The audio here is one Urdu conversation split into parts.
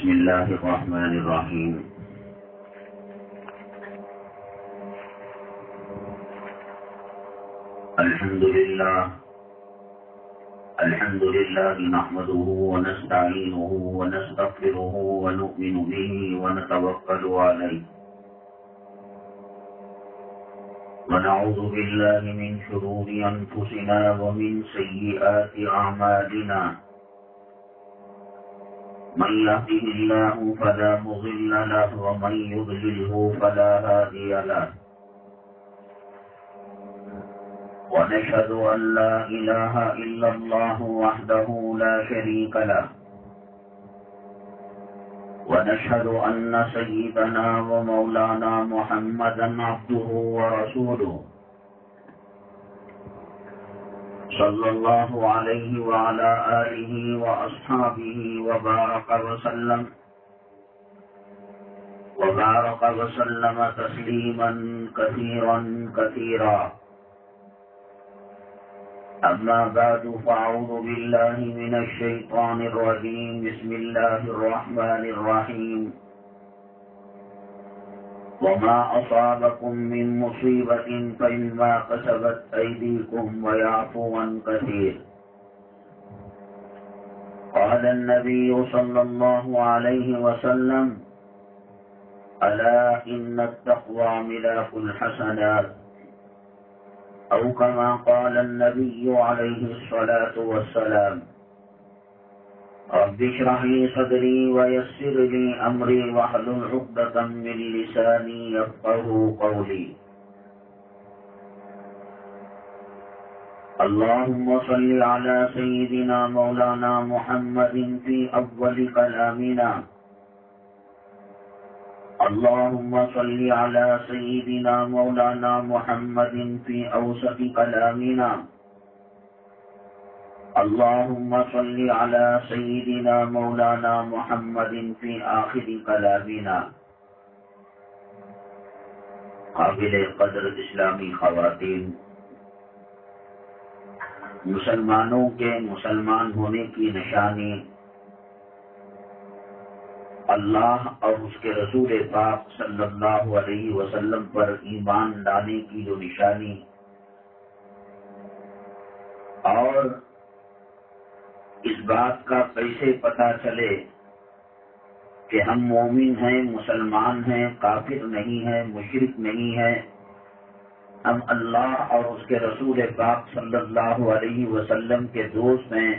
بسم الله الرحمن الرحيم. الحمد لله نحمده ونستعينه ونستغفره ونؤمن به ونتوكل عليه ونعوذ بالله من شرور أنفسنا ومن سيئات أعمالنا. من يهده الله فلا مضل له ومن يضلله فلا هادي له. ونشهد أن لا إله إلا الله وحده لا شريك له. ونشهد أن سيدنا ومولانا محمدا عبده ورسوله صلى الله عليه وعلى آله وأصحابه وبارك وسلم تسليما كثيرا. أما بعد فأعوذ بالله من الشيطان الرجيم. بسم الله الرحمن الرحيم. وما أصابكم من مصيبة فإنما كسبت أيديكم ويعفو عن كثير. قال النبي صلى الله عليه وسلم: ألا إن التقوى ملاك الحسنات، أو كما قال النبي عليه الصلاة والسلام. رب اشرح لي صدري ويسر لي أمري واحلل عقدة من لساني يفقهوا قولي. اللهم صل على سيدنا مولانا محمد في أول كلامنا. اللهم صل على سيدنا مولانا محمد في أوسط كلامنا. اللهم صل على سيدنا مولانا محمد في آخر کلامنا. قابل قدر اسلامی خواتین، مسلمانوں کے مسلمان ہونے کی نشانی اللہ اور اس کے رسول پاک صلی اللہ علیہ وسلم پر ایمان لانے کی جو نشانی اور اس بات کا کیسے پتہ چلے کہ ہم مومن ہیں، مسلمان ہیں، کافر نہیں ہیں، مشرک نہیں ہیں، ہم اللہ اور اس کے رسول پاک صلی اللہ علیہ وسلم کے دوست ہیں،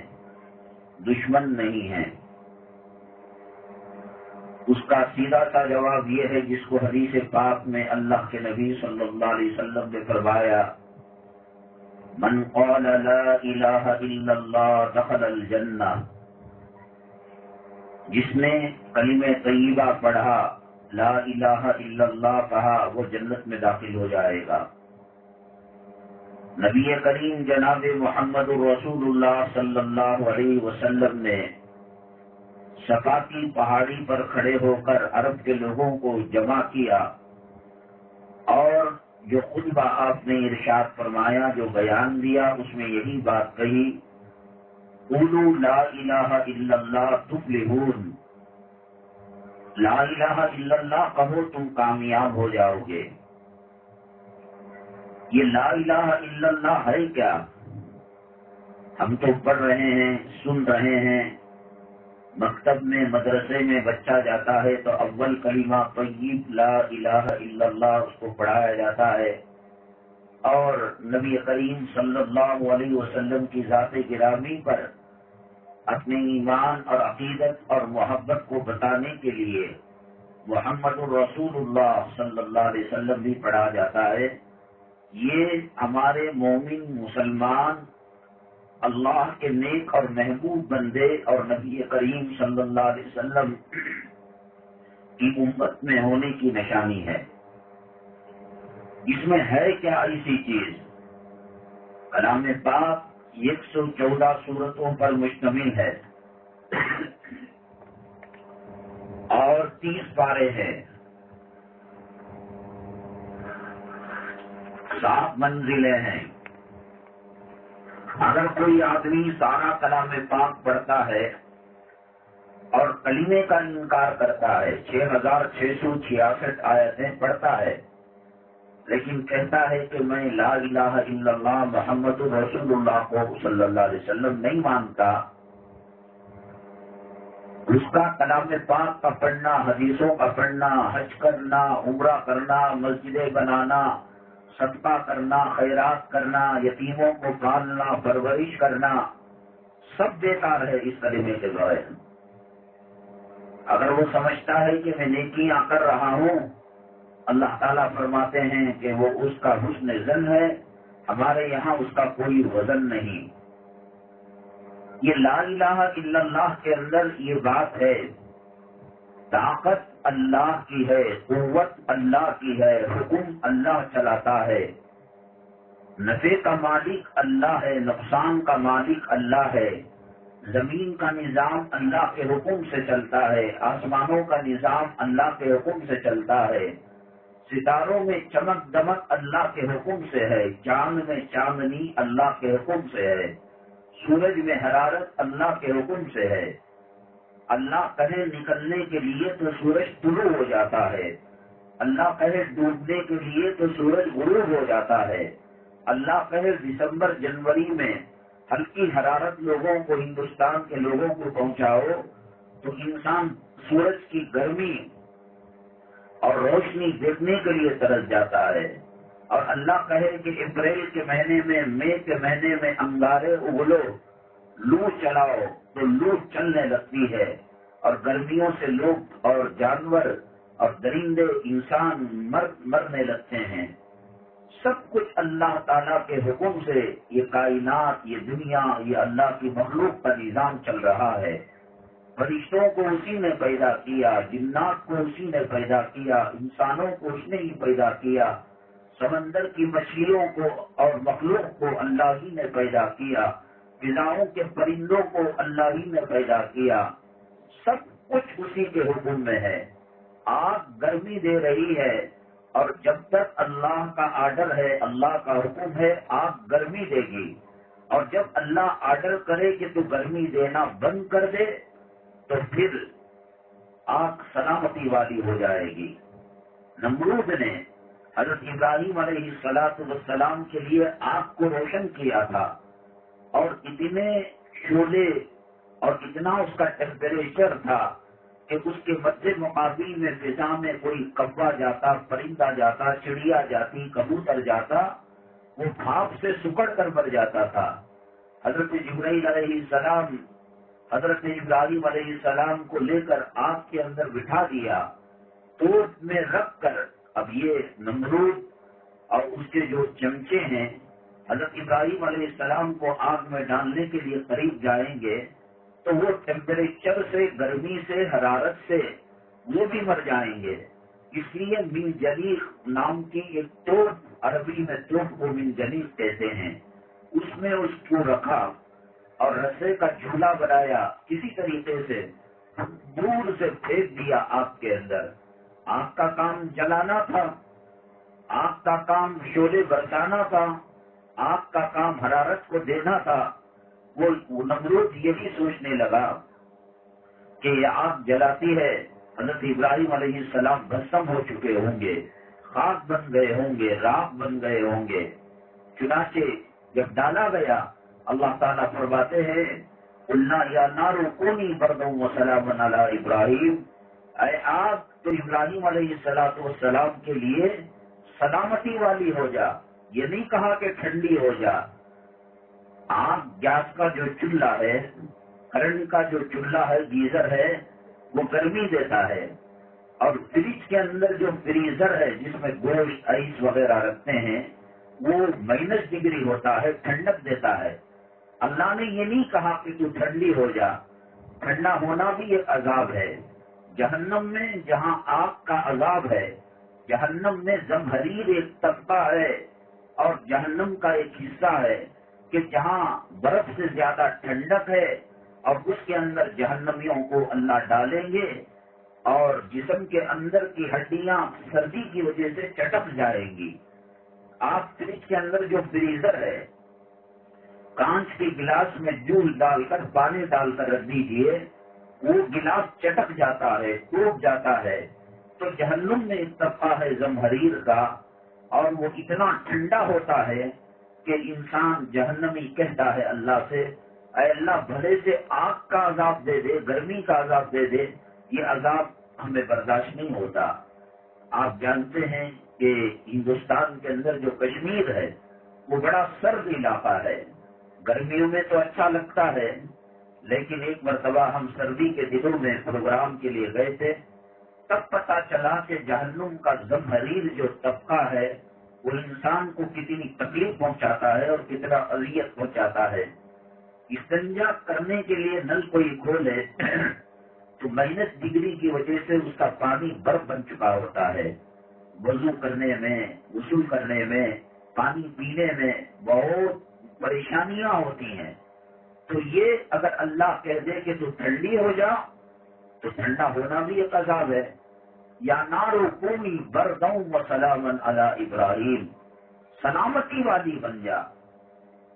دشمن نہیں ہیں. اس کا سیدھا سا جواب یہ ہے جس کو حدیث پاک میں اللہ کے نبی صلی اللہ علیہ وسلم نے فرمایا: من قال لا الہ الا اللہ دخل الجنہ. جس نے کلمہ طیبہ پڑھا، لا الہ الا اللہ کہا، وہ جنت میں داخل ہو جائے گا. نبی کریم جناب محمد رسول اللہ صلی اللہ علیہ وسلم نے صفا کی پہاڑی پر کھڑے ہو کر عرب کے لوگوں کو جمع کیا اور جو خطبہ آپ نے ارشاد فرمایا، جو بیان دیا، اس میں یہی بات کہی: قولوا لا الہ الا اللہ تفلحون. لا الہ الا اللہ کہو تم کامیاب ہو جاؤ گے. یہ لا الہ الا اللہ ہے کیا؟ ہم تو پڑھ رہے ہیں، سن رہے ہیں. مکتب میں، مدرسے میں بچہ جاتا ہے تو اول کلمہ طیب لا الہ الا اللہ اس کو پڑھایا جاتا ہے، اور نبی کریم صلی اللہ علیہ وسلم کی ذات گرامی پر اپنے ایمان اور عقیدت اور محبت کو بتانے کے لیے محمد الرسول اللہ صلی اللہ علیہ وسلم بھی پڑھا جاتا ہے. یہ ہمارے مومن مسلمان اللہ کے نیک اور محبوب بندے اور نبی کریم صلی اللہ علیہ وسلم کی امت میں ہونے کی نشانی ہے. اس میں ہے کیا ایسی چیز؟ کلام پاک 114 سورتوں پر مشتمل ہے اور 30 پارے ہیں. 7 منزلیں ہیں. اگر کوئی آدمی سارا کلام پاک پڑھتا ہے اور کلمے کا انکار کرتا ہے، 6666 آیتیں پڑھتا ہے، لیکن کہتا ہے کہ میں لا الہ الا اللہ محمد رسول اللہ کو صلی اللہ علیہ وسلم نہیں مانتا، اس کا کلام پاک کا پڑھنا، حدیثوں کا پڑھنا، حج کرنا، عمرہ کرنا، مسجدیں بنانا، صدقہ کرنا، خیرات کرنا، یتیموں کو پالنا، پرورش کرنا، سب بیکار ہے اس کلمے کے بغیر۔ اگر وہ سمجھتا ہے کہ میں نیکیاں کر رہا ہوں، اللہ تعالیٰ فرماتے ہیں کہ وہ اس کا حسن ظن ہے، ہمارے یہاں اس کا کوئی وزن نہیں۔ یہ لا الہ الا اللہ کے اندر یہ بات ہے، طاقت اللہ کی ہے، قوت اللہ کی ہے، حکم اللہ چلاتا ہے، نفع کا مالک اللہ ہے، نقصان کا مالک اللہ ہے، زمین کا نظام اللہ کے حکم سے چلتا ہے، آسمانوں کا نظام اللہ کے حکم سے چلتا ہے، ستاروں میں چمک دمک اللہ کے حکم سے ہے، چاند میں چاندنی اللہ کے حکم سے ہے، سورج میں حرارت اللہ کے حکم سے ہے۔ اللہ کہے نکلنے کے لیے تو سورج طلوع ہو جاتا ہے، اللہ کہے ڈوبنے کے لیے تو سورج غروب ہو جاتا ہے، اللہ کہے دسمبر جنوری میں ہلکی حرارت لوگوں کو، ہندوستان کے لوگوں کو پہنچاؤ تو انسان سورج کی گرمی اور روشنی دیکھنے کے لیے ترس جاتا ہے، اور اللہ کہے کہ اپریل کے مہینے میں، مئی کے مہینے میں انگارے اگلو، لو چلاؤ تو لو چلنے لگتی ہے، اور گرمیوں سے لوگ اور جانور اور درندے انسان مرنے لگتے ہیں۔ سب کچھ اللہ تعالیٰ کے حکم سے یہ کائنات، یہ دنیا، یہ اللہ کی مخلوق کا نظام چل رہا ہے۔ فرشتوں کو اسی نے پیدا کیا، جنات کو اسی نے پیدا کیا، انسانوں کو اس نے ہی پیدا کیا، سمندر کی مچھلیوں کو اور مخلوق کو اللہ ہی نے پیدا کیا، فضاؤں کے پرندوں کو اللہ ہی نے پیدا کیا، سب کچھ اسی کے حکم میں ہے۔ آگ گرمی دے رہی ہے، اور جب تک اللہ کا آرڈر ہے، اللہ کا حکم ہے، آگ گرمی دے گی، اور جب اللہ آرڈر کرے کہ تو گرمی دینا بند کر دے تو پھر آگ سلامتی والی ہو جائے گی۔ نمرود نے حضرت ابراہیم علیہ السلام کے لیے آگ کو روشن کیا تھا، اور اتنے شعلے اور اتنا اس کا ٹیمپریچر تھا کہ اس کے مد مقابل میں فضا میں کوئی کوا جاتا، پرندہ جاتا، چڑیا جاتی، کبوتر جاتا، وہ بھاپ سے سکڑ کر مر جاتا تھا۔ حضرت جبرائیل علیہ السلام حضرت ابراہیم علیہ السلام کو لے کر آگ کے اندر بٹھا دیا، توپ میں رکھ کر اب یہ نمرود اور اس کے جو چمچے ہیں حضرت ابراہیم علیہ السلام کو آگ میں ڈالنے کے لیے قریب جائیں گے تو وہ ٹیمپریچر سے، گرمی سے، حرارت سے وہ بھی مر جائیں گے۔ اس لیے من جلیق نام کی ایک توپ، عربی میں توپ کو من جلیق کہتے ہیں، اس میں اس کو رکھا اور رسے کا جھولا بنایا، کسی طریقے سے دور سے پھینک دیا آگ کے اندر۔ آگ کا کام جلانا تھا، آگ کا کام شعلے برسانا تھا، آگ کا کام حرارت کو دینا تھا۔ وہ نمرود یہی سوچنے لگا کہ یہ آگ جلاتی ہے، حضرت ابراہیم علیہ السلام بھسم ہو چکے ہوں گے، خاک بن گئے ہوں گے، راکھ بن گئے ہوں گے۔ چنانچہ جب ڈالا گیا، اللہ تعالیٰ فرماتے ہیں قلنا یا نار کونی بردا وسلاما علی ابراہیم، اے آگ تو ابراہیم علیہ السلام کے لیے سلامتی والی ہو جا، یہ نہیں کہا کہ ٹھنڈی ہو جا۔ آگ گیس کا جو چولہا ہے، کرنٹ کا جو چولہا ہے، گیزر ہے، وہ گرمی دیتا ہے، اور فریج کے اندر جو فریزر ہے جس میں گوشت، آئس وغیرہ رکھتے ہیں، وہ مائنس ڈگری ہوتا ہے، ٹھنڈک دیتا ہے۔ اللہ نے یہ نہیں کہا کہ تو ٹھنڈی ہو جا، ٹھنڈا ہونا بھی ایک عذاب ہے۔ جہنم میں جہاں آگ کا عذاب ہے، جہنم میں زمہریر ایک طبقہ ہے، اور جہنم کا ایک حصہ ہے کہ جہاں برف سے زیادہ ٹھنڈک ہے، اور اس کے اندر جہنمیوں کو اللہ ڈالیں گے اور جسم کے اندر کی ہڈیاں سردی کی وجہ سے چٹک جائیں گی۔ آپ فریج کے اندر جو فریزر ہے، کانچ کے گلاس میں جوس ڈال کر، پانی ڈال کر رکھ دیجئے، وہ گلاس چٹک جاتا ہے، ٹوٹ جاتا ہے، تو جہنم میں ایک طبقہ ہے زمہریر کا، اور وہ اتنا ٹھنڈا ہوتا ہے کہ انسان جہنمی کہتا ہے اللہ سے، اے اللہ بھلے سے آگ کا عذاب دے دے، گرمی کا عذاب دے دے، یہ عذاب ہمیں برداشت نہیں ہوتا۔ آپ جانتے ہیں کہ ہندوستان کے اندر جو کشمیر ہے وہ بڑا سرد علاقہ ہے، گرمیوں میں تو اچھا لگتا ہے، لیکن ایک مرتبہ ہم سردی کے دنوں میں پروگرام کے لیے گئے تھے، تب پتا چلا کہ جہنم کا زمہریر جو طبقہ ہے وہ انسان کو کتنی تکلیف پہنچاتا ہے اور کتنا اذیت پہنچاتا ہے۔ استنجا کرنے کے لیے نل کوئی کھولے تو -ڈگری کی وجہ سے اس کا پانی برف بن چکا ہوتا ہے، وضو کرنے میں، غسل کرنے میں، پانی پینے میں بہت پریشانیاں ہوتی ہیں۔ تو یہ اگر اللہ کہہ دے کہ تو ٹھنڈی ہو جا، تو ٹھنڈا ہونا بھی ایک عذاب ہے۔ یا نارو کونی بردوں و سلامن علی ابراہیم، سلامتی والی بن جا،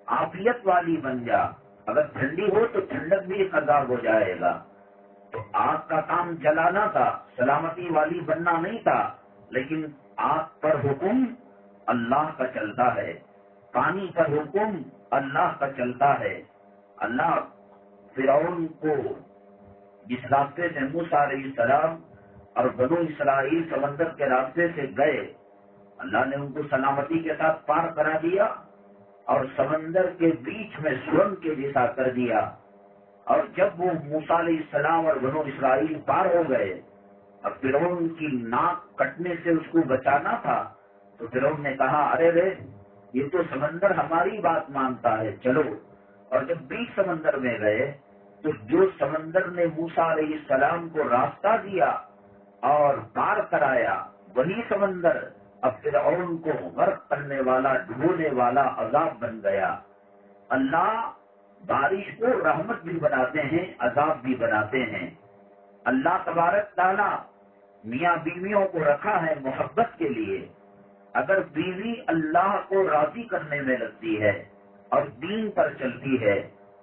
عافیت والی بن جا۔ اگر ٹھنڈی ہو تو ٹھنڈک بھی ایک عذاب ہو جائے گا۔ تو آگ کا کام جلانا تھا، سلامتی والی بننا نہیں تھا، لیکن آگ پر حکم اللہ کا چلتا ہے، پانی پر حکم اللہ کا چلتا ہے۔ اللہ فرعون کو جس راستے سے موسیٰ علیہ السلام اور بنو اسرائیل سمندر کے راستے سے گئے، اللہ نے ان کو سلامتی کے ساتھ پار کرا دیا اور سمندر کے بیچ میں سرنگ کے جیسا کر دیا۔ اور جب وہ موسیٰ علیہ السلام اور بنو اسرائیل پار ہو گئے اور فرعون کی ناک کٹنے سے اس کو بچانا تھا، تو فرعون نے کہا ارے رے یہ تو سمندر ہماری بات مانتا ہے، چلو۔ اور جب بیچ سمندر میں گئے تو جو سمندر نے موسیٰ علیہ السلام کو راستہ دیا اور پار کرایا، وہی سمندر اب فرعون کو غرق کرنے والا، ڈبونے والا عذاب بن گیا۔ اللہ بارش کو رحمت بھی بناتے ہیں، عذاب بھی بناتے ہیں۔ اللہ تبارک تعالیٰ میاں بیویوں کو رکھا ہے محبت کے لیے۔ اگر بیوی اللہ کو راضی کرنے میں لگتی ہے اور دین پر چلتی ہے،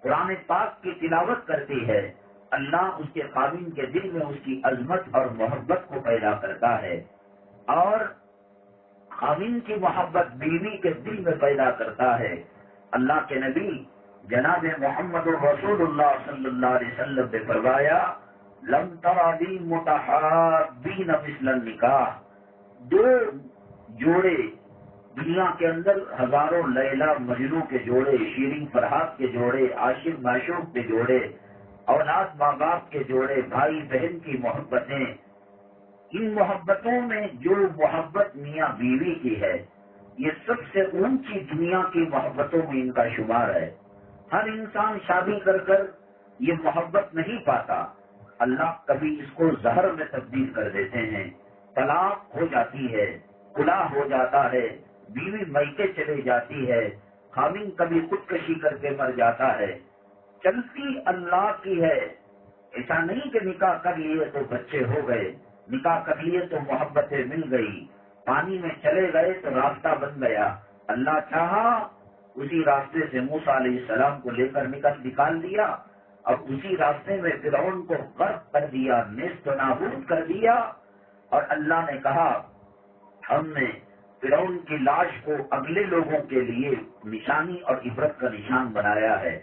قرآن پاک کی تلاوت کرتی ہے، اللہ اس کے خاوند کے دل میں اس کی عظمت اور محبت کو پیدا کرتا ہے، اور خاوند کی محبت بیوی کے دل میں پیدا کرتا ہے۔ اللہ کے نبی جناب محمد رسول اللہ صلی اللہ علیہ وسلم نے فرمایا لم ترى متحابین مثل النکاح، دو جوڑے دنیا کے اندر ہزاروں لیلا مجنو کے جوڑے، شیریں فرحات کے جوڑے، عاشق معشوق کے جوڑے، اولاد ماں باپ کے جوڑے، بھائی بہن کی محبتیں، ان محبتوں میں جو محبت میاں بیوی کی ہے یہ سب سے اونچی دنیا کی محبتوں میں ان کا شمار ہے۔ ہر انسان شادی کر کر یہ محبت نہیں پاتا، اللہ کبھی اس کو زہر میں تبدیل کر دیتے ہیں، طلاق ہو جاتی ہے، خلا ہو جاتا ہے، بیوی میکے چلے جاتی ہے، خاوند کبھی خودکشی کر کے مر جاتا ہے۔ چلتی اللہ کی ہے، ایسا نہیں کہ نکاح کر لیے تو بچے ہو گئے، نکاح کر لیے تو محبتیں مل گئی، پانی میں چلے گئے تو راستہ بن گیا۔ اللہ چاہا اسی راستے سے موسیٰ علیہ السلام کو لے کر نکال دیا، اور اسی راستے میں فرعون کو غرق کر دیا، نیست و نابود کر دیا۔ اور اللہ نے کہا ہم نے فرعون کی لاش کو اگلے لوگوں کے لیے نشانی اور عبرت کا نشان بنایا ہے۔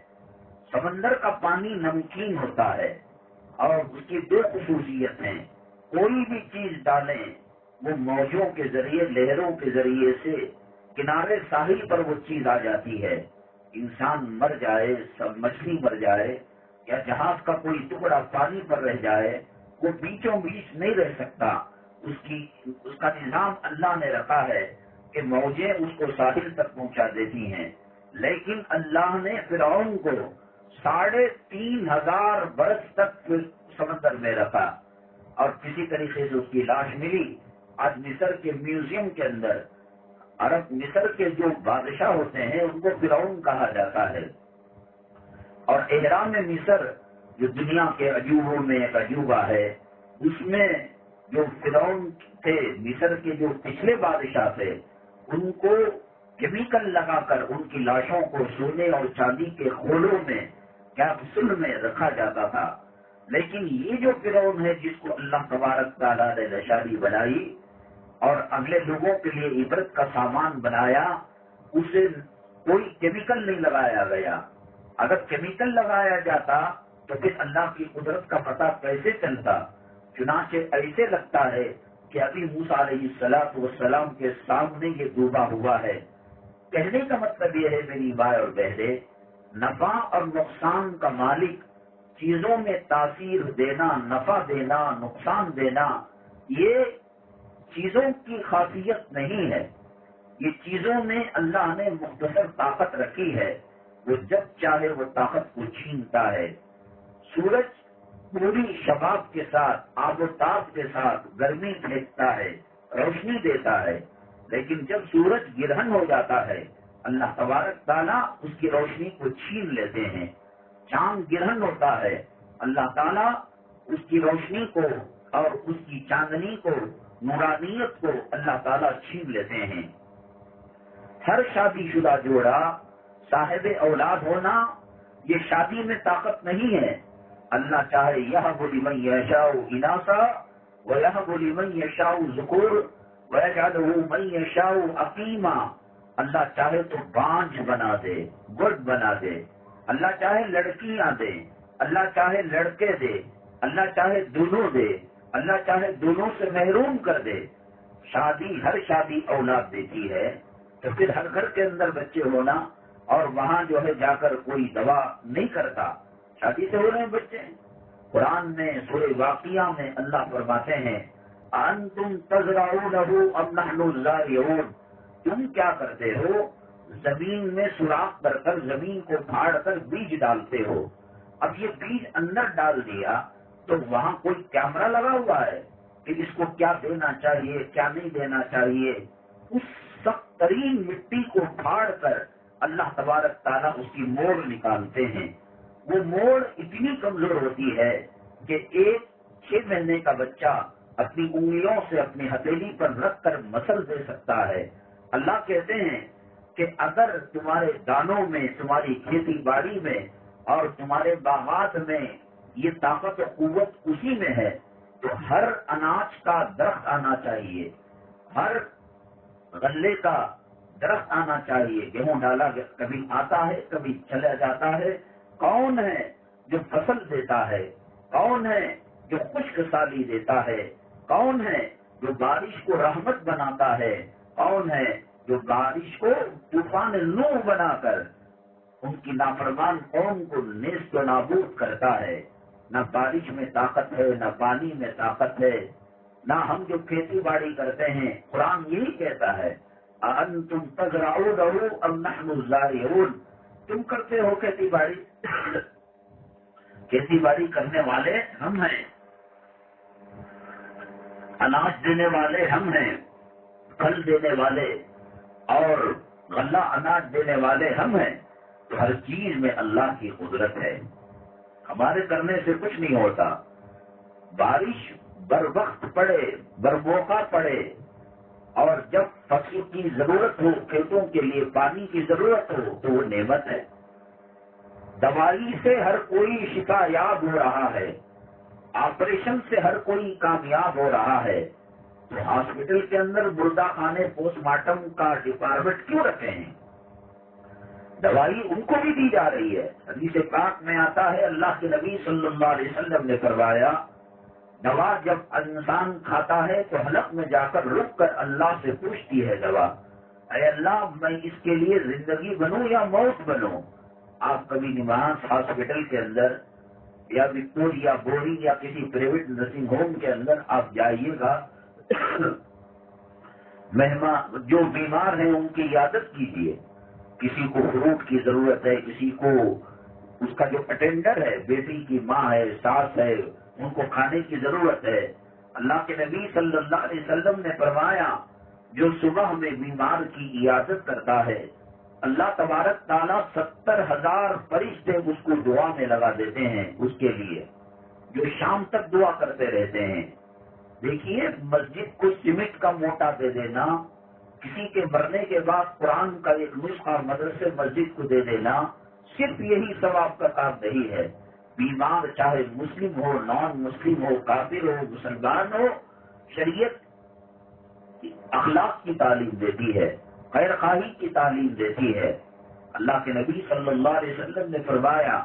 سمندر کا پانی نمکین ہوتا ہے اور اس کی دو خصوصیت ہیں، کوئی بھی چیز ڈالیں وہ موجوں کے ذریعے، لہروں کے ذریعے سے کنارے ساحل پر وہ چیز آ جاتی ہے۔ انسان مر جائے، سب مچھلی مر جائے یا جہاز کا کوئی ٹکڑا پانی پر رہ جائے، وہ بیچوں بیچ نہیں رہ سکتا، اس کا نظام اللہ نے رکھا ہے کہ موجیں اس کو ساحل تک پہنچا دیتی ہیں۔ لیکن اللہ نے فرعون کو 3500 برس تک سمندر میں رکھا اور کسی طریقے سے اس کی لاش ملی۔ آج مصر کے میوزیم کے اندر عرب مصر کے جو بادشاہ ہوتے ہیں ان کو فرعون کہا جاتا ہے، اور احرام مصر جو دنیا کے عجوبوں میں ایک عجوبہ ہے، اس میں جو فرعون تھے، مصر کے جو پچھلے بادشاہ تھے، ان کو کیمیکل لگا کر ان کی لاشوں کو سونے اور چاندی کے خولوں میں کیپسول میں رکھا جاتا تھا۔ لیکن یہ جو فرعون ہے جس کو اللہ تبارک تعالیٰ نے نشانی بنائی اور اگلے لوگوں کے لیے عبرت کا سامان بنایا، اسے کوئی کیمیکل نہیں لگایا گیا. اگر کیمیکل لگایا جاتا تو پھر اللہ کی قدرت کا پتہ کیسے چلتا؟ چنانچہ ایسے لگتا ہے کہ ابھی موسیٰ علیہ السلام کے سامنے یہ ڈوبا ہوا ہے. کہنے کا مطلب یہ ہے میری بھائی اور بہنیں، نفع اور نقصان کا مالک، چیزوں میں تاثیر دینا، نفع دینا، نقصان دینا، یہ چیزوں کی خاصیت نہیں ہے. یہ چیزوں میں اللہ نے مختصر طاقت رکھی ہے، وہ جب چاہے وہ طاقت کو چھینتا ہے. سورج پوری شباب کے ساتھ، آب و تاب کے ساتھ گرمی پھینکتا ہے، روشنی دیتا ہے، لیکن جب سورج گرہن ہو جاتا ہے اللہ تبارک تعالیٰ اس کی روشنی کو چھین لیتے ہیں. چاند گرہن ہوتا ہے، اللہ تعالیٰ اس کی روشنی کو اور اس کی چاندنی کو، نورانیت کو اللہ تعالیٰ چھین لیتے ہیں. ہر شادی شدہ جوڑا صاحب اولاد ہونا یہ شادی میں طاقت نہیں ہے. اللہ چاہے یہب لمن یشاء اناثا ویہب لمن یشاء ذکور ویجعلہ من یشاء عقیما. اللہ چاہے تو بانجھ بنا دے، گڈ بنا دے. اللہ چاہے لڑکیاں دے، اللہ چاہے لڑکے دے، اللہ چاہے دونوں دے، اللہ چاہے دونوں سے محروم کر دے. شادی، ہر شادی اولاد دیتی ہے، تو پھر ہر گھر کے اندر بچے ہونا اور وہاں جو ہے جا کر کوئی دوا نہیں کرتا. شادی سے ہو رہے ہیں بچے. قرآن میں سورہ واقعہ میں اللہ فرماتے ہیں انتم تزرعونہ ام نحن الزارعون. تم کیا کرتے ہو؟ زمین میں سوراخ کر کر زمین کو پھاڑ کر بیج ڈالتے ہو. اب یہ بیج اندر ڈال دیا تو وہاں کوئی کیمرہ لگا ہوا ہے کہ اس کو کیا دینا چاہیے، کیا نہیں دینا چاہیے. اس سخت ترین مٹی کو پھاڑ کر اللہ تبارک تعالیٰ اس کی موڑ نکالتے ہیں. وہ موڑ اتنی کمزور ہوتی ہے کہ ایک 6 مہینے کا بچہ اپنی انگلیوں سے اپنی ہتھیلی پر رکھ کر مسل دے سکتا ہے. اللہ کہتے ہیں کہ اگر تمہارے دانوں میں، تمہاری کھیتی باڑی میں اور تمہارے باغات میں یہ طاقت و قوت اسی میں ہے تو ہر اناج کا درخت آنا چاہیے، ہر غلے کا درخت آنا چاہیے. گیہوں ڈالا کبھی آتا ہے، کبھی چلا جاتا ہے. کون ہے جو فصل دیتا ہے؟ کون ہے جو خشک سالی دیتا ہے؟ کون ہے جو بارش کو رحمت بناتا ہے؟ کون ہے جو بارش کو طوفان نوح بنا کر ان کی نافرمان قوم کو نیست و نابود کرتا ہے؟ نہ بارش میں طاقت ہے، نہ پانی میں طاقت ہے، نہ ہم جو کھیتی باڑی کرتے ہیں. قرآن یہی کہتا ہے انتم تزرعونہ ام نحن الزارعون. تم کرتے ہو کھیتی باڑی؟ کھیتی باڑی کرنے والے ہم ہیں، اناج دینے والے ہم ہیں، پھل دینے والے اور غلہ اناج دینے والے ہم ہیں. تو ہر چیز میں اللہ کی قدرت ہے، ہمارے کرنے سے کچھ نہیں ہوتا. بارش بر وقت پڑے، بر موقع پڑے، اور جب فصل کی ضرورت ہو، کھیتوں کے لیے پانی کی ضرورت ہو تو وہ نعمت ہے. دوائی سے ہر کوئی شفا یاب ہو رہا ہے، آپریشن سے ہر کوئی کامیاب ہو رہا ہے. تو ہاسپٹل کے اندر مردہ خانے پوسٹ مارٹم کا ڈپارٹمنٹ کیوں رکھے ہیں؟ دوائی ان کو بھی دی جا رہی ہے. حدیث پاک میں آتا ہے اللہ کے نبی صلی اللہ علیہ وسلم نے فرمایا دوا جب انسان کھاتا ہے تو حلق میں جا کر رک کر اللہ سے پوچھتی ہے دوا، اے اللہ میں اس کے لیے زندگی بنوں یا موت بنوں. آپ کبھی نماز ہاسپٹل کے اندر یا وکٹوریا بوری یا کسی پرائیویٹ نرسنگ ہوم کے اندر آپ جائیے گا، مہمان جو بیمار ہیں ان کی عیادت کیجیے. کسی کو فروٹ کی ضرورت ہے، کسی کو اس کا جو اٹینڈر ہے، بیٹی کی ماں ہے، ساس ہے، ان کو کھانے کی ضرورت ہے. اللہ کے نبی صلی اللہ علیہ وسلم نے فرمایا جو صبح میں بیمار کی عیادت کرتا ہے اللہ تبارک تعالیٰ 70,000 فرشتے اس کو دعا میں لگا دیتے ہیں اس کے لیے، جو شام تک دعا کرتے رہتے ہیں. دیکھیے مسجد کو سیمنٹ کا موٹا دے دینا، کسی کے مرنے کے بعد قرآن کا ایک نسخہ مدرسے مسجد کو دے دینا، صرف یہی ثواب کا کام نہیں ہے. بیمار چاہے مسلم ہو، نان مسلم ہو، کافر ہو، مسلمان ہو، شریعت اخلاق کی تعلیم دیتی ہے، خیر خواہی کی تعلیم دیتی ہے۔ اللہ کے نبی صلی اللہ علیہ وسلم نے فرمایا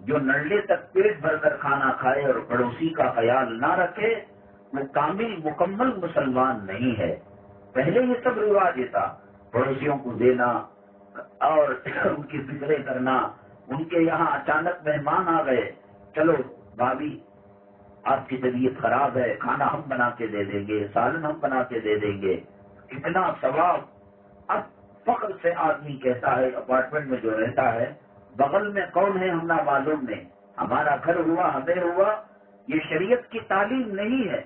جو نلے تک پیٹ بھر کر کھانا کھائے اور پڑوسی کا خیال نہ رکھے وہ کامل مکمل مسلمان نہیں ہے۔ پہلے یہ سب رواج تھا، پڑوسیوں کو دینا اور ان کی فکریں کرنا، ان کے یہاں اچانک مہمان آ گئے، چلو بھابھی آپ کی طبیعت خراب ہے، کھانا ہم بنا کے دے دیں گے، سالن ہم بنا کے دے دیں گے، اتنا ثواب۔ اب فخر سے آدمی کہتا ہے اپارٹمنٹ میں جو رہتا ہے بغل میں کون ہے ہم نہ معلوم نہیں، ہمارا گھر ہوا ہمیں ہوا، یہ شریعت کی تعلیم نہیں ہے۔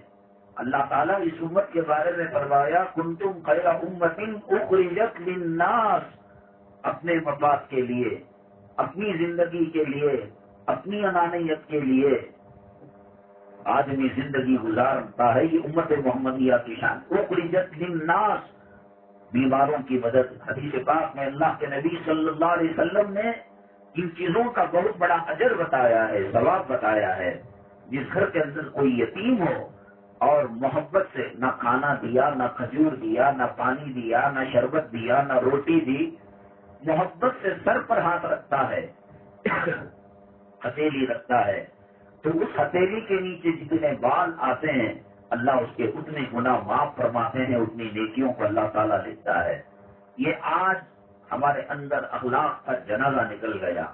اللہ تعالیٰ اس امت کے بارے میں فرمایا کنتم خیر امت اخرجت للناس، اپنے مفاد کے لیے، اپنی زندگی کے لیے، اپنی انانیت کے لیے آدمی زندگی گزارتا ہے، یہ امت محمدیہ کی شان۔ اخرجت للناس، بیماروں کی مدد۔ حدیث پاک میں اللہ کے نبی صلی اللہ علیہ وسلم نے ان چیزوں کا بہت بڑا اجر بتایا ہے، ثواب بتایا ہے۔ جس گھر کے اندر کوئی یتیم ہو اور محبت سے نہ کھانا دیا، نہ کھجور دیا، نہ پانی دیا، نہ شربت دیا، نہ روٹی دی، محبت سے سر پر ہاتھ رکھتا ہے، ہتھیلی رکھتا ہے، تو اس ہتھیلی کے نیچے جتنے بال آتے ہیں اللہ اس کے اتنے گناہ معاف فرماتے ہیں، اتنی نیکیوں کو اللہ تعالیٰ لکھتا ہے۔ یہ آج ہمارے اندر اخلاق کا جنازہ نکل گیا۔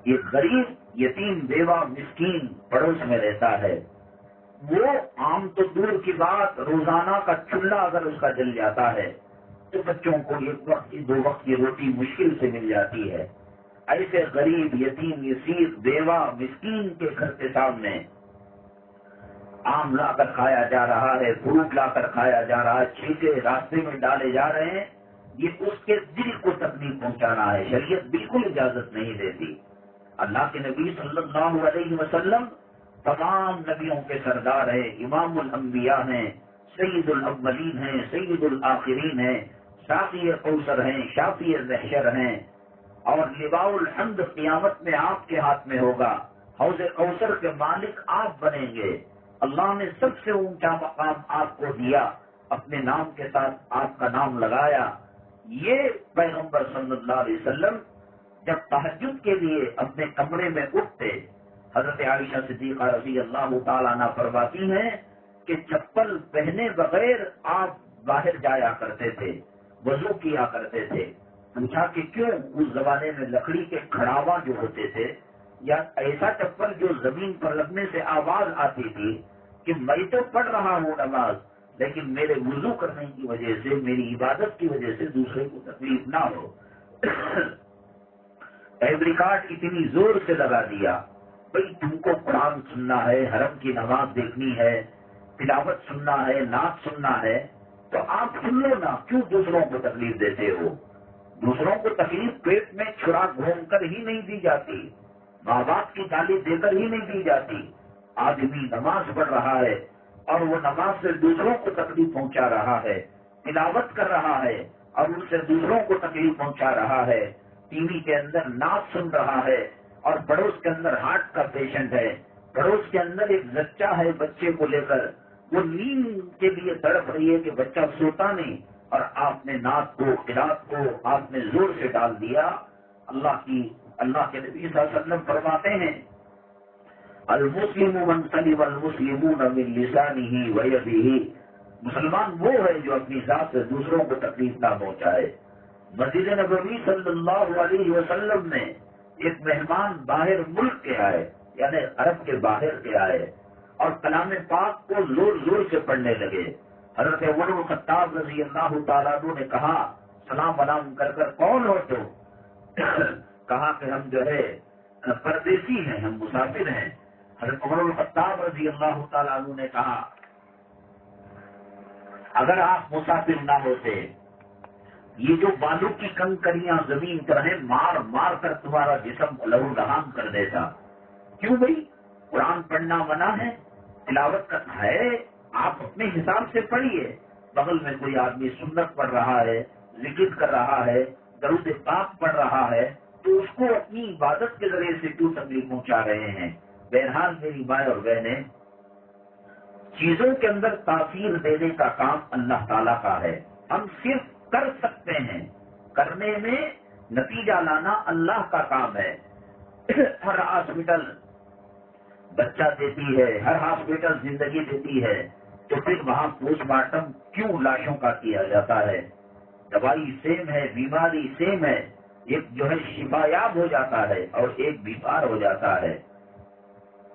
یہ غریب یتیم بیوہ مسکین پڑوس میں رہتا ہے، وہ عام تو دور کی بات روزانہ کا چولہا اگر اس کا جل جاتا ہے تو بچوں کو ایک وقت کی 2 وقت کی روٹی مشکل سے مل جاتی ہے۔ ایسے غریب یتیم یسیر بیوہ مسکین کے گھر کے سامنے آم لا کر کھایا جا رہا ہے، فروٹ لا کر کھایا جا رہا ہے، چھلکے راستے میں ڈالے جا رہے ہیں، یہ اس کے دل کو تکلیف پہنچانا ہے، شریعت بالکل اجازت نہیں دیتی۔ اللہ کے نبی صلی اللہ علیہ وسلم تمام نبیوں کے سردار ہیں، امام الانبیاء ہیں، سید الاولین ہیں، سید الآخرین ہیں، شافی کوثر ہیں، شافی محشر ہیں، اور لواء الحمد قیامت میں آپ کے ہاتھ میں ہوگا، حوض کوثر کے مالک آپ بنیں گے۔ اللہ نے سب سے اونچا مقام آپ کو دیا، اپنے نام کے ساتھ آپ کا نام لگایا۔ یہ پیغمبر صلی اللہ علیہ وسلم جب تہجد کے لیے اپنے کمرے میں اٹھتے، حضرت عائشہ صدیقہ رضی اللہ تعالیٰ عنہ فرماتی ہیں کہ چپل پہنے بغیر آپ باہر جایا کرتے تھے، وضو کیا کرتے تھے۔ پوچھا کہ کیوں؟ اس زمانے میں لکڑی کے کھڑاوا جو ہوتے تھے یا ایسا چپل جو زمین پر لگنے سے آواز آتی تھی کہ میں تو پڑھ رہا ہوں نماز لیکن میرے وضو کرنے کی وجہ سے، میری عبادت کی وجہ سے دوسرے کو تکلیف نہ ہو۔ ایبریکارڈ اتنی زور سے لگا دیا، بھئی تم کو قرآن سننا ہے، حرم کی نماز دیکھنی ہے، تلاوت سننا ہے، نعت سننا ہے، تو آپ سن لو نا، کیوں دوسروں کو تکلیف دیتے ہو؟ دوسروں کو تکلیف پیٹ میں چھڑا گھوم کر ہی نہیں دی جاتی، ماں باپ کی گالی دے کر ہی نہیں دی جاتی۔ آدمی نماز پڑھ رہا ہے اور وہ نماز سے دوسروں کو تکلیف پہنچا رہا ہے، تلاوت کر رہا ہے اور ان سے دوسروں کو تکلیف پہنچا رہا ہے، ٹی وی کے اندر نعت سن رہا ہے اور پڑوس کے اندر ہارٹ کا پیشنٹ ہے، پڑوس کے اندر ایک زچہ ہے بچے کو لے کر، وہ نیند کے لیے تڑپ رہی ہے کہ بچہ سوتا نہیں، اور آپ نے نعت کو، قرات کو آپ نے زور سے ڈال دیا۔ اللہ کے نبی صلی اللہ علیہ وسلم فرماتے ہیں المسلم من سلم المسلمون من لسانه ويده، مسلمان وہ ہے جو اپنی ذات سے دوسروں کو تکلیف نہ پہنچائے۔ مسجد نبوی صلی اللہ علیہ وسلم میں ایک مہمان باہر ملک کے آئے، یعنی عرب کے باہر کے آئے، اور کلام پاک کو زور زور سے پڑھنے لگے۔ حضرت عمر بن خطاب رضی اللہ تعالیٰ عنہ نے کہا سلام ولام کر کر کون ہو تو؟ کہا کہ ہم جو ہے پردیسی ہیں، ہم مسافر ہیں۔ حضرت عمر بن خطاب رضی اللہ تعالیٰ عنہ نے کہا اگر آپ مسافر نہ ہوتے، یہ جو بالو کی کنکریاں زمین پر ہیں مار مار کر تمہارا جسم لہو لہان کر دیتا۔ کیوں بھائی؟ قرآن پڑھنا منع ہے، تلاوت کرنا ہے، آپ اپنے حساب سے پڑھیے۔ بغل میں کوئی آدمی سنت پڑھ رہا ہے، ذکر کر رہا ہے، درود پاک پڑھ رہا ہے، تو اس کو اپنی عبادت کے ذریعے سے کیوں تکلیف پہنچا رہے ہیں؟ بہرحال میری مائیں اور بہنیں، چیزوں کے اندر تاثیر دینے کا کام اللہ تعالیٰ کا ہے. ہم صرف کر سکتے ہیں، کرنے میں نتیجہ لانا اللہ کا کام ہے. ہر ہاسپٹل بچہ دیتی ہے، ہر ہاسپٹل زندگی دیتی ہے، تو پھر وہاں پوسٹ مارٹم کیوں لاشوں کا کیا جاتا ہے؟ دوائی سیم ہے، بیماری سیم ہے، ایک جو ہے شفا یاب ہو جاتا ہے اور ایک بیمار ہو جاتا ہے.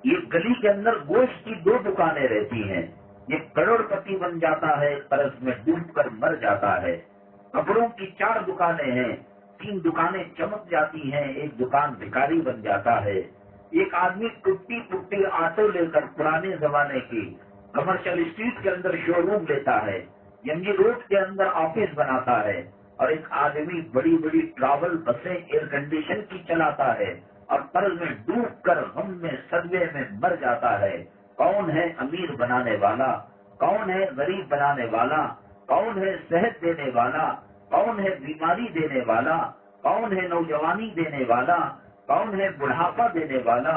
یہ گلی کے اندر گوشت کی 2 دکانیں رہتی ہیں، یہ کروڑ پتی بن جاتا ہے، قرض میں ڈوب کر مر جاتا ہے. کپڑوں کی 4 دکانیں ہیں، 3 دکانیں چمک جاتی ہیں، ایک دکان بھکاری بن جاتا ہے. ایک آدمی ٹوٹی ٹوٹی آٹو لے کر پرانے زمانے کی کمرشل اسٹریٹ کے اندر شو روم لیتا ہے، ینگی روڈ کے اندر آفس بناتا ہے، اور ایک آدمی بڑی بڑی ٹراول بسیں ایئر کنڈیشن کی چلاتا ہے اور قرض میں ڈوب کر غم میں صدمے میں مر جاتا ہے. کون ہے امیر بنانے والا؟ کون ہے غریب بنانے والا؟ کون ہے صحت دینے والا؟ کون ہے بیماری دینے والا؟ کون ہے نوجوانی دینے والا؟ کون ہے بڑھاپا دینے والا؟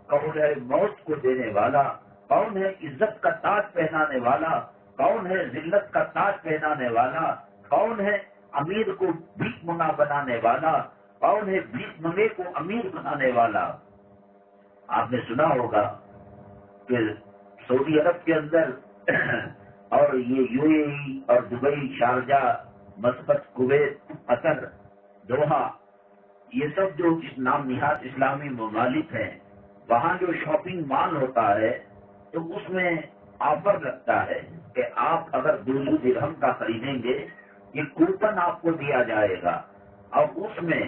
کون ہے موت کو دینے والا؟ کون ہے عزت کا تاج پہنانے والا؟ کون ہے ذلت کا تاج پہنانے والا؟ کون ہے امیر کو بھیک منگا بنانے والا؟ کون ہے بھیک منگے کو امیر بنانے والا؟ آپ نے سنا ہوگا کہ سعودی عرب کے اندر اور یہ یو اے ای اور دبئی، شارجہ، مسقط، کویت، قطر، دوحہ، یہ سب جو نام نہاد اسلامی ممالک ہیں، وہاں جو شاپنگ مال ہوتا ہے تو اس میں آفر لگتا ہے کہ آپ اگر 200 درہم کا خریدیں گے، یہ کوپن آپ کو دیا جائے گا. اور اس میں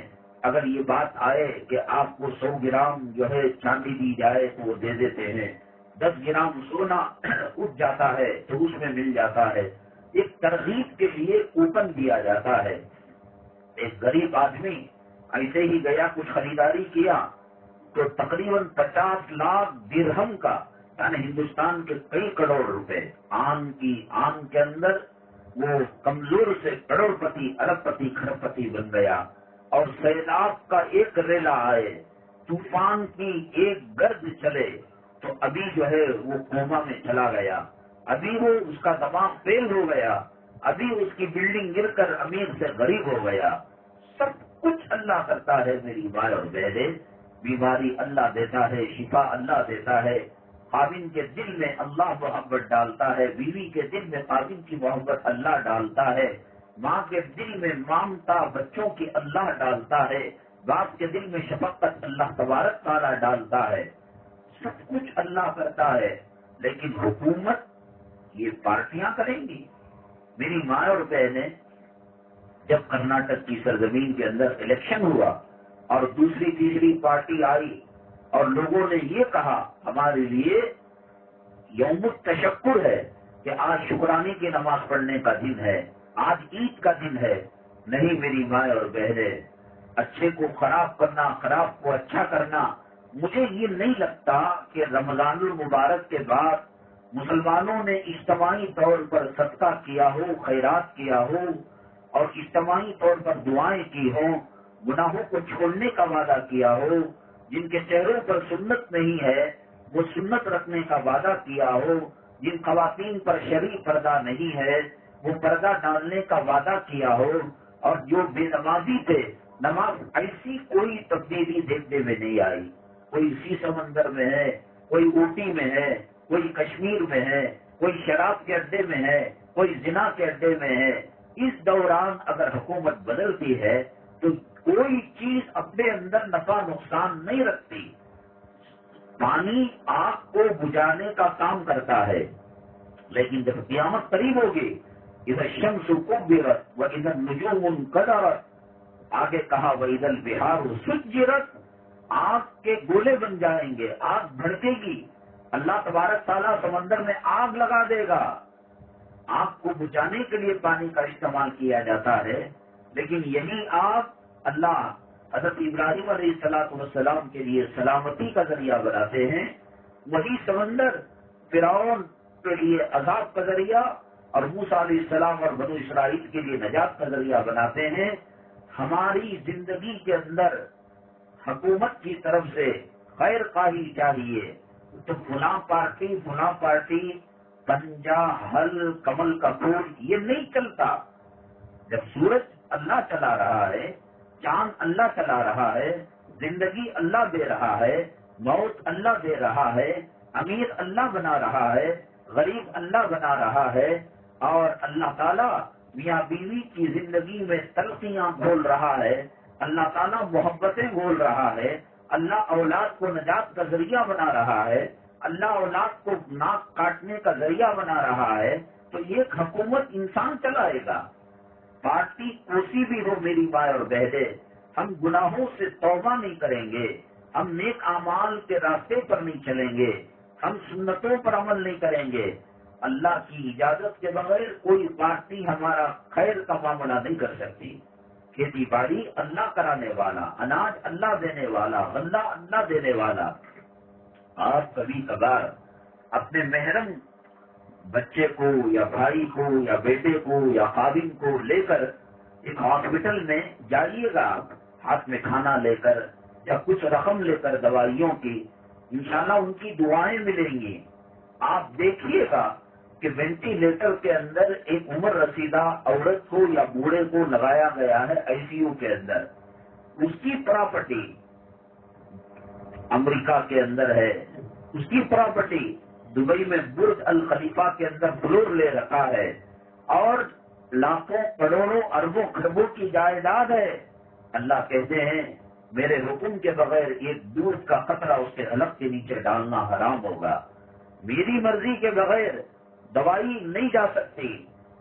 اگر یہ بات آئے کہ آپ کو 100 گرام جو ہے چاندی دی جائے تو وہ دے دیتے ہیں، 10 گرام سونا اٹھ جاتا ہے تو اس میں مل جاتا ہے. ایک ترغیب کے لیے کوپن دیا جاتا ہے. ایک غریب آدمی ایسے ہی گیا، کچھ خریداری کیا تو تقریباً 50 لاکھ درہم کا، یعنی ہندوستان کے کئی کروڑ روپے آم کے اندر وہ کمزور سے کروڑ پتی، ارب پتی، کھرب پتی بن گیا. اور سیلاب کا ایک ریلا آئے، طوفان کی ایک گرد چلے تو ابھی جو ہے وہ کوما میں چلا گیا، ابھی وہ اس کا دماغ فیل ہو گیا، ابھی اس کی بلڈنگ گر کر امیر سے غریب ہو گیا. سب کچھ اللہ کرتا ہے میری ماں اور بہنیں. بیماری اللہ دیتا ہے، شفا اللہ دیتا ہے. خاوند کے دل میں اللہ محبت ڈالتا ہے، بیوی کے دل میں خاوند کی محبت اللہ ڈالتا ہے، ماں کے دل میں مامتا بچوں کی اللہ ڈالتا ہے، باپ کے دل میں شفقت اللہ تبارک تعالیٰ ڈالتا ہے. سب کچھ اللہ کرتا ہے، لیکن حکومت یہ پارٹیاں کریں گی. میری ماں اور بہنیں، جب کرناٹک کی سرزمین کے اندر الیکشن ہوا اور دوسری تیسری پارٹی آئی اور لوگوں نے یہ کہا ہمارے لیے یوم التشکر ہے کہ آج شکرانے کی نماز پڑھنے کا دن ہے، آج عید کا دن ہے. نہیں میری ماں اور بہنیں، اچھے کو خراب کرنا، خراب کو اچھا کرنا، مجھے یہ نہیں لگتا کہ رمضان المبارک کے بعد مسلمانوں نے اجتماعی طور پر صدقہ کیا ہو، خیرات کیا ہو اور اجتماعی طور پر دعائیں کی ہوں، گناہوں کو چھوڑنے کا وعدہ کیا ہو، جن کے چہروں پر سنت نہیں ہے وہ سنت رکھنے کا وعدہ کیا ہو، جن خواتین پر شرعی پردہ نہیں ہے وہ پردہ ڈالنے کا وعدہ کیا ہو، اور جو بے نمازی تھے، نماز ایسی کوئی تبدیلی دیکھنے میں نہیں آئی. کوئی اسی سمندر میں ہے، کوئی اوٹی میں ہے، کوئی کشمیر میں ہے، کوئی شراب کے اڈے میں ہے، کوئی زنا کے اڈے میں ہے. اس دوران اگر حکومت بدلتی ہے تو کوئی چیز اپنے اندر نفع نقصان نہیں رکھتی. پانی آگ کو بجھانے کا کام کرتا ہے، لیکن جب قیامت قریب ہوگی، اذا الشمس کبرت واذا النجوم انکدرت، آگے کہا واذا البحار سجرت، آگ کے گولے بن جائیں گے، آگ بھڑکے گی. اللہ تبارک تعالیٰ سمندر میں آگ لگا دے گا. آگ کو بجھانے کے لیے پانی کا استعمال کیا جاتا ہے، لیکن یہی آگ اللہ حضرت ابراہیم علیہ السلام کے لیے سلامتی کا ذریعہ بناتے ہیں. وہی سمندر فرعون کے لیے عذاب کا ذریعہ اور موسیٰ علیہ السلام اور بنو اسرائیل کے لیے نجات کا ذریعہ بناتے ہیں. ہماری زندگی کے اندر حکومت کی طرف سے خیر خواہی چاہیے تو فلاں پارٹی پنجا حل کمل کا پھول یہ نہیں چلتا. جب سورج اللہ چلا رہا ہے، چاند اللہ چلا رہا ہے، زندگی اللہ دے رہا ہے، موت اللہ دے رہا ہے، امیر اللہ بنا رہا ہے، غریب اللہ بنا رہا ہے، اور اللہ تعالیٰ میاں بیوی کی زندگی میں تلخیاں گھول رہا ہے، اللہ تعالیٰ محبتیں گھول رہا ہے، اللہ اولاد کو نجات کا ذریعہ بنا رہا ہے، اللہ اولاد کو ناک کاٹنے کا ذریعہ بنا رہا ہے، تو یہ حکومت انسان چلائے گا. پارٹی کوسی بھی ہو میری ماں اور بہنیں، ہم گناہوں سے توبہ نہیں کریں گے، ہم نیک اعمال کے راستے پر نہیں چلیں گے، ہم سنتوں پر عمل نہیں کریں گے. اللہ کی اجازت کے بغیر کوئی پارٹی ہمارا خیر کا معاملہ نہیں کر سکتی. کھیتی باڑی اللہ کرانے والا، اناج اللہ دینے والا، غلہ اللہ دینے والا. آپ کبھی کبھار اپنے محرم بچے کو یا بھائی کو یا بیٹے کو یا خادم کو لے کر ایک ہاسپٹل میں جائیے گا، ہاتھ میں کھانا لے کر یا کچھ رقم لے کر دوائیوں کی، انشاءاللہ ان کی دعائیں ملیں گی. آپ دیکھیے گا کہ وینٹیلیٹر کے اندر ایک عمر رسیدہ عورت کو یا بوڑھے کو لگایا گیا ہے آئی سی یو کے اندر، اس کی پراپرٹی امریکہ کے اندر ہے، اس کی پراپرٹی دبئی میں برج الخلیفہ کے اندر فلور لے رکھا ہے، اور لاکھوں کروڑوں اربوں خربوں کی جائیداد ہے. اللہ کہتے ہیں میرے حکم کے بغیر ایک دودھ کا قطرہ اس کے حلق کے نیچے ڈالنا حرام ہوگا. میری مرضی کے بغیر دوائی نہیں جا سکتی،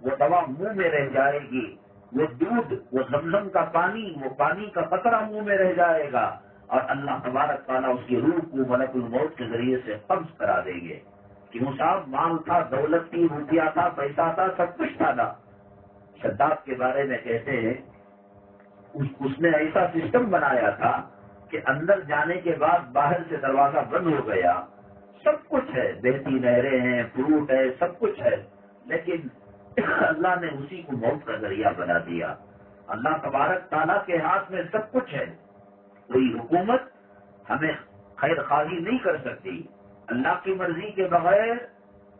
وہ دوا منہ میں رہ جائے گی، وہ دودھ، وہ زمزم کا پانی، وہ پانی کا قطرہ منہ میں رہ جائے گا، اور اللہ تبارک تعالیٰ اس کی روح کو ملک الموت کے ذریعے سے قبض کرا دیں گے. کیوں صاحب؟ مال تھا، دولت تھی، روپیہ تھا، پیسہ تھا، سب کچھ تھا نا. شداد کے بارے میں کہتے ہیں اس نے ایسا سسٹم بنایا تھا کہ اندر جانے کے بعد باہر سے دروازہ بند ہو گیا، سب کچھ ہے، بہتی نہریں ہیں، فروٹ ہے، سب کچھ ہے، لیکن اللہ نے اسی کو موت کا ذریعہ بنا دیا. اللہ تبارک تعالیٰ کے ہاتھ میں سب کچھ ہے. کوئی حکومت ہمیں خیر خواہی نہیں کر سکتی. اللہ کی مرضی کے بغیر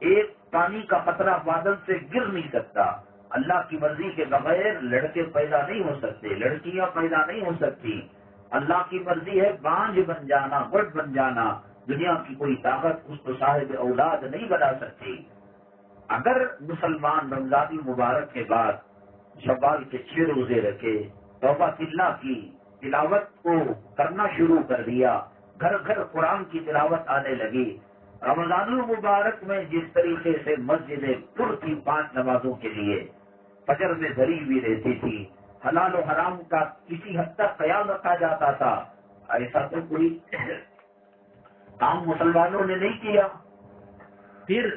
ایک پانی کا قطرہ بادل سے گر نہیں سکتا. اللہ کی مرضی کے بغیر لڑکے پیدا نہیں ہو سکتے، لڑکیاں پیدا نہیں ہو سکتی. اللہ کی مرضی ہے بانجھ بن جانا، گڑ بن جانا. دنیا کی کوئی طاقت اس کو صاحب اولاد نہیں بنا سکتی. اگر مسلمان رمضان مبارک کے بعد شوال کے 6 روزے رکھے، توبہ اللہ کی تلاوت کو کرنا شروع کر دیا، گھر گھر قرآن کی تلاوت آنے لگی. رمضان المبارک میں جس طریقے سے مسجدیں پر تھی 5 نمازوں کے لیے، فجر میں بھری ہوئی رہتی تھی، حلال و حرام کا کسی حد تک خیال رکھا جاتا تھا، ایسا تو کوئی کام مسلمانوں نے نہیں کیا. پھر